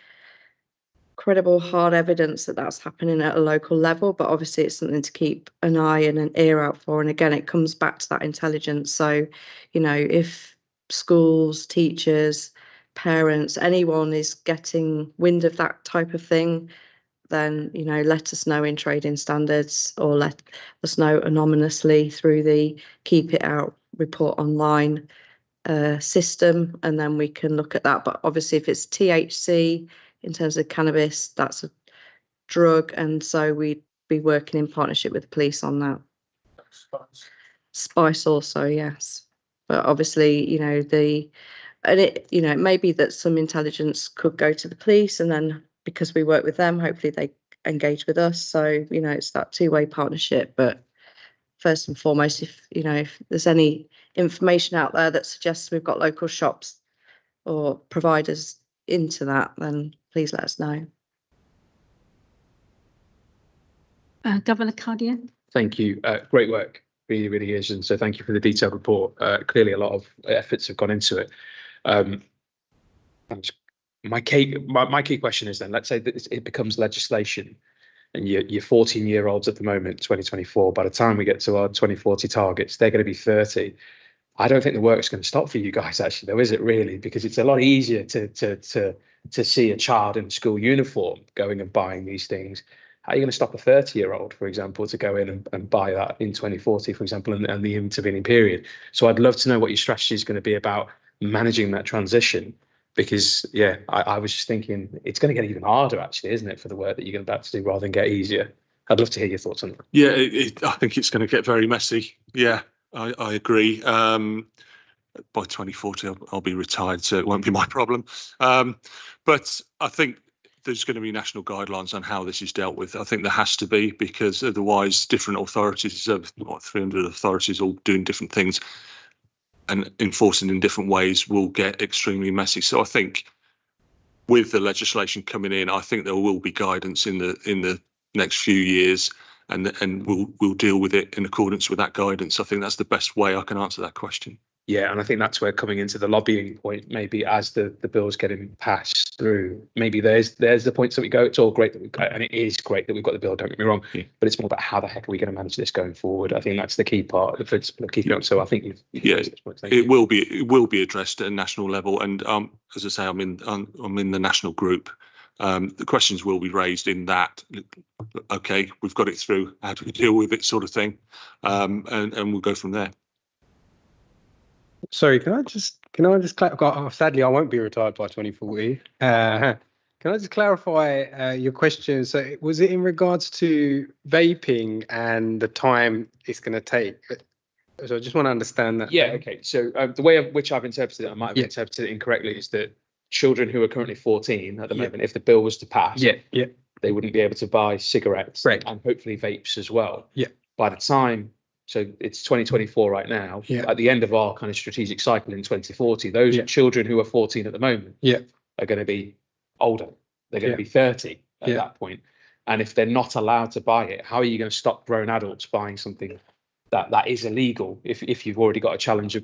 credible hard evidence that that's happening at a local level, but obviously it's something to keep an eye and an ear out for. And again, it comes back to that intelligence. So, you know, if schools, teachers, parents, anyone is getting wind of that type of thing, then, you know, let us know in trading standards, or let us know anonymously through the Keep It Out report online system, and then we can look at that. But obviously if it's THC in terms of cannabis, that's a drug, and so we'd be working in partnership with the police on that. Spice also, yes. But obviously, you know, you know, it may be that some intelligence could go to the police, and then because we work with them, hopefully they engage with us. So, you know, it's that two-way partnership. But first and foremost, if, you know, if there's any information out there that suggests we've got local shops or providers into that, then please let us know. Governor Cardier. Thank you. Great work. Really, really is. And so thank you for the detailed report. Clearly a lot of efforts have gone into it. My key question is then, let's say that it becomes legislation and you're 14-year-olds at the moment, 2024. By the time we get to our 2040 targets, they're going to be 30. I don't think the work's going to stop for you guys, actually, though, is it really? Because it's a lot easier to see a child in a school uniform going and buying these things. How are you going to stop a 30-year-old, for example, to go in and buy that in 2040, for example, and the intervening period? So I'd love to know what your strategy is going to be about managing that transition, because, yeah, I was just thinking it's going to get even harder, actually, isn't it, for the work that you're about to do rather than get easier? I'd love to hear your thoughts on that. Yeah, I think it's going to get very messy. Yeah, I agree. By 2040, I'll be retired, so it won't be my problem. But I think there's going to be national guidelines on how this is dealt with. I think there has to be, because otherwise different authorities, 300 authorities all doing different things and enforcing in different ways, will get extremely messy. So I think with the legislation coming in, I think there will be guidance in the next few years, and we'll deal with it in accordance with that guidance. I think that's the best way I can answer that question. Yeah, and I think that's where coming into the lobbying point, maybe as the bill's getting passed through, maybe there's the points that we go, it's all great that we've got, and it is great that we've got the bill, don't get me wrong, but it's more about how the heck are we going to manage this going forward. I think that's the key part of the key point. So I think it will be addressed at a national level, and as I say, I'm in the national group. The questions will be raised in that. Okay, we've got it through. How do we deal with it, sort of thing, and we'll go from there. Sorry, can I just clarify? Sadly, I won't be retired by 2040. Can I just clarify your question? So was it in regards to vaping and the time it's going to take? So I just want to understand that. Yeah, okay. So the way of which I've interpreted it, I might have interpreted it incorrectly, is that children who are currently 14 at the moment, if the bill was to pass, they wouldn't be able to buy cigarettes and hopefully vapes as well. Yeah. By the time, so it's 2024 right now, at the end of our kind of strategic cycle in 2040, those children who are 14 at the moment are going to be older. They're going to be 30 at that point. And if they're not allowed to buy it, how are you going to stop grown adults buying something that is illegal if you've already got a challenge of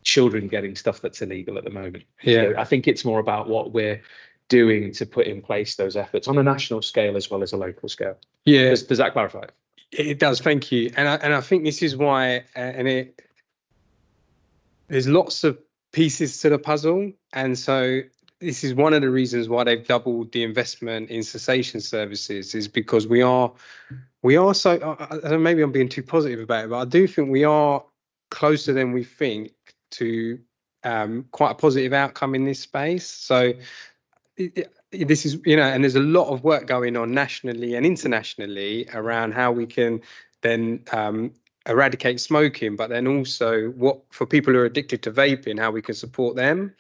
children getting stuff that's illegal at the moment? So I think it's more about what we're doing to put in place those efforts on a national scale as well as a local scale. Yeah. Does that clarify? It does, thank you. And I think this is why, there's lots of pieces to the puzzle, and so this is one of the reasons why they've doubled the investment in cessation services, is because we are so, maybe I'm being too positive about it, but I do think we are closer than we think to quite a positive outcome in this space. So this is, and there's a lot of work going on nationally and internationally around how we can then eradicate smoking, but then also what for people who are addicted to vaping, how we can support them.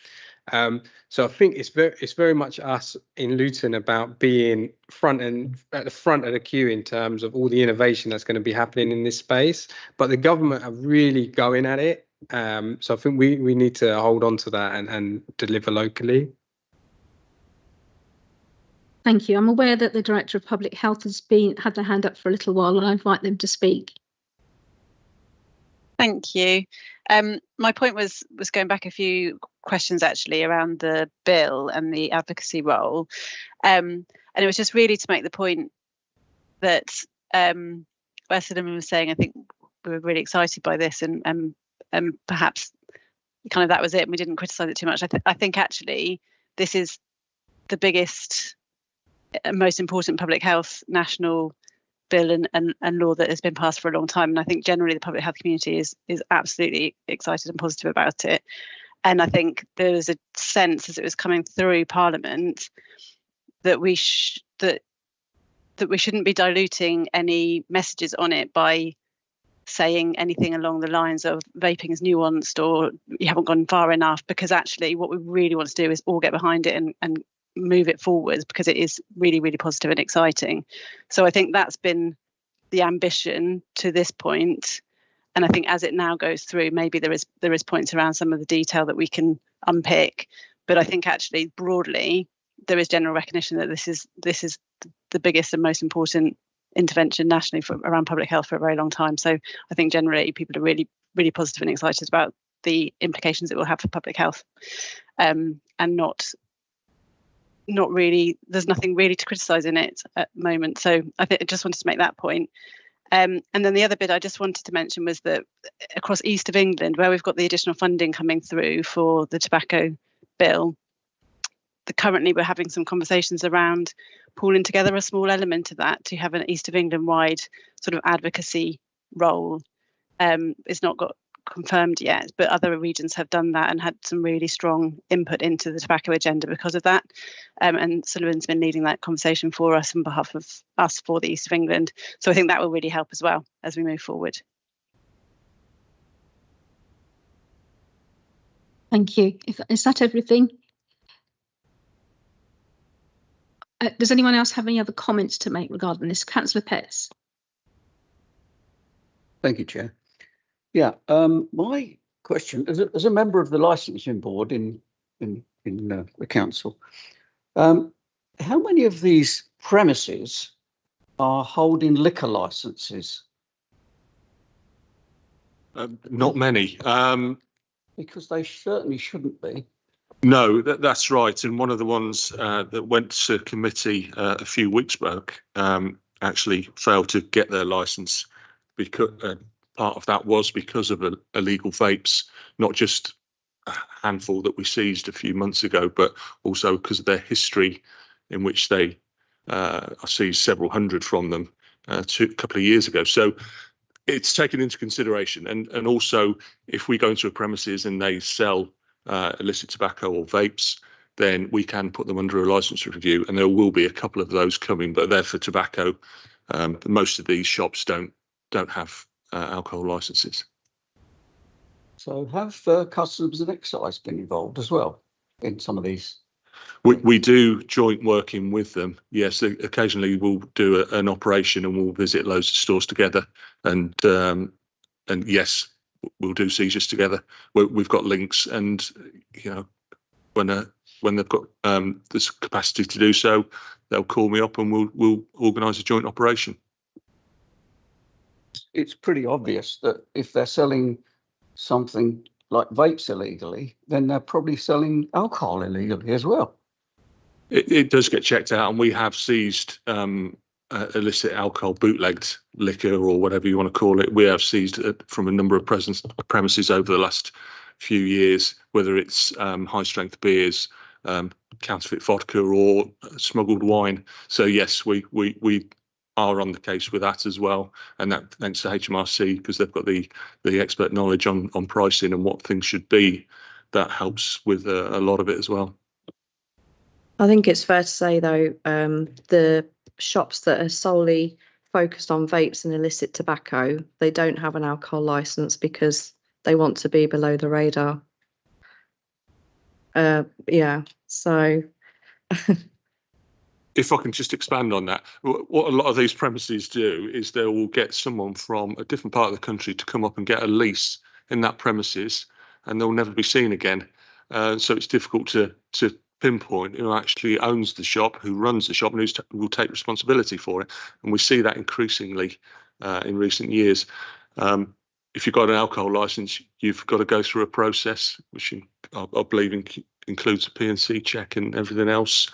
So I think it's very much us in Luton about being at the front of the queue in terms of all the innovation that's going to be happening in this space. But the government are really going at it. So I think we need to hold on to that and deliver locally. Thank you. I'm aware that the Director of Public Health has had their hand up for a little while, and I invite them to speak. Thank you. My point was going back a few questions actually around the bill and the advocacy role, and it was just really to make the point that Ursula was saying. I think we were really excited by this, and perhaps kind of that was it. And we didn't criticise it too much. I think actually this is the biggest, most important public health national bill and law that has been passed for a long time, and I think generally the public health community is absolutely excited and positive about it. And I think there was a sense as it was coming through Parliament that we shouldn't be diluting any messages on it by saying anything along the lines of vaping is nuanced or you haven't gone far enough, because actually what we really want to do is all get behind it and move it forwards, because it is really, really positive and exciting. So I think that's been the ambition to this point. And I think as it now goes through, maybe there is points around some of the detail that we can unpick. But I think actually broadly there is general recognition that this is the biggest and most important intervention nationally around public health for a very long time. So I think generally people are really, really positive and excited about the implications it will have for public health, and not really, there's nothing really to criticise in it at the moment. So I just wanted to make that point. And then the other bit I just wanted to mention was that across east of England, where we've got the additional funding coming through for the tobacco bill, currently we're having some conversations around pooling together a small element of that to have an east of England wide sort of advocacy role. It's not got confirmed yet, but other regions have done that and had some really strong input into the tobacco agenda because of that. And Sullivan's been leading that conversation for us on behalf of us for the east of England. So I think that will really help as well as we move forward. Thank you. Is that everything? Does anyone else have any other comments to make regarding this? Councillor Petts. Thank you, Chair. Yeah, my question, as a member of the licensing board in the council, how many of these premises are holding liquor licenses? Not many. Because they certainly shouldn't be. No, that's right. And one of the ones that went to committee a few weeks back actually failed to get their licence because part of that was because of illegal vapes, not just a handful that we seized a few months ago, but also because of their history in which they I seized several hundred from them a couple of years ago. So it's taken into consideration. And also, if we go into a premises and they sell illicit tobacco or vapes, then we can put them under a licence review, and there will be a couple of those coming, but they're for tobacco. Most of these shops don't have alcohol licences. So have customs and excise been involved as well in some of these? We do joint working with them. Yes, occasionally we'll do an operation and we'll visit loads of stores together, and yes, we'll do seizures together. We've got links, and you know, when they've got this capacity to do so, they'll call me up and we'll organise a joint operation. It's pretty obvious that if they're selling something like vapes illegally, then they're probably selling alcohol illegally as well. It does get checked out, and we have seized illicit alcohol, bootlegged liquor, or whatever you want to call it. We have seized from a number of premises over the last few years, whether it's high strength beers, counterfeit vodka, or smuggled wine. So yes, we are on the case with that as well, and that thanks to HMRC, because they've got the expert knowledge on pricing and what things should be. That helps with a lot of it as well. I think it's fair to say, though, the shops that are solely focused on vapes and illicit tobacco, they don't have an alcohol licence because they want to be below the radar. Yeah, so... If I can just expand on that, what a lot of these premises do is they will get someone from a different part of the country to come up and get a lease in that premises, and they'll never be seen again. So it's difficult to pinpoint who actually owns the shop, who runs the shop, and who will take responsibility for it. And we see that increasingly in recent years. if you've got an alcohol license, you've got to go through a process, which I believe includes a P&C check and everything else.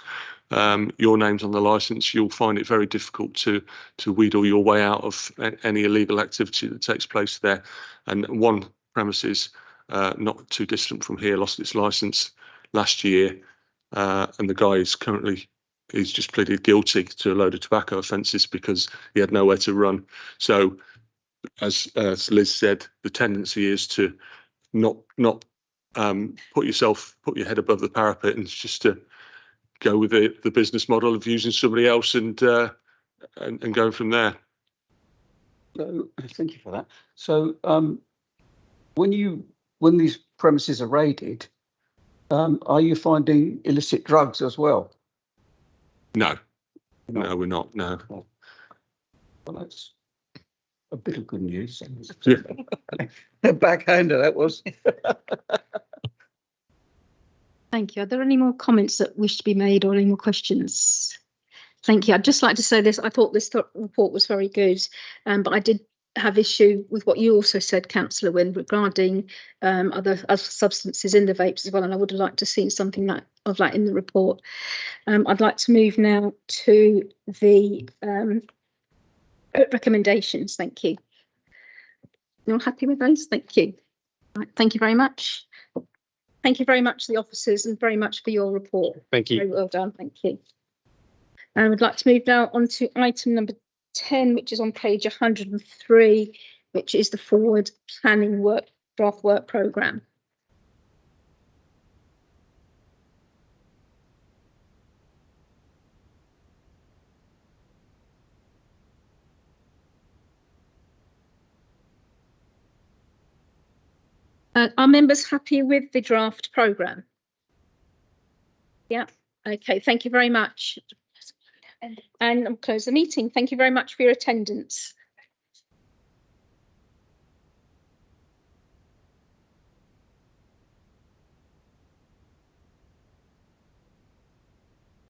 Your name's on the license. You'll find it very difficult to wheedle your way out of any illegal activity that takes place there. And one premises not too distant from here lost its license last year, and the guy is currently, he's just pleaded guilty to a load of tobacco offences because he had nowhere to run. So, as Liz said, the tendency is to not put your head above the parapet, and just to go with the business model of using somebody else and going from there. So, thank you for that. So, when these premises are raided, are you finding illicit drugs as well? No, we're not. No. Well, that's a bit of good news. Yeah. Backhander, that was. Thank you. Are there any more comments that wish to be made or any more questions? Thank you. I'd just like to say this. I thought this report was very good, but I did have issue with what you also said, Councillor Wynne, regarding other substances in the vapes as well, and I would have liked to see something of that in the report. I'd like to move now to the recommendations. Thank you. You're happy with those? Thank you. Right, thank you very much. Thank you very much to the officers and very much for your report. Thank you. Very well done. Thank you. And I would like to move now on to item number 10, which is on page 103, which is the forward planning draft work programme. Are members happy with the draft programme? Yeah. Okay. Thank you very much. And I'll close the meeting. Thank you very much for your attendance.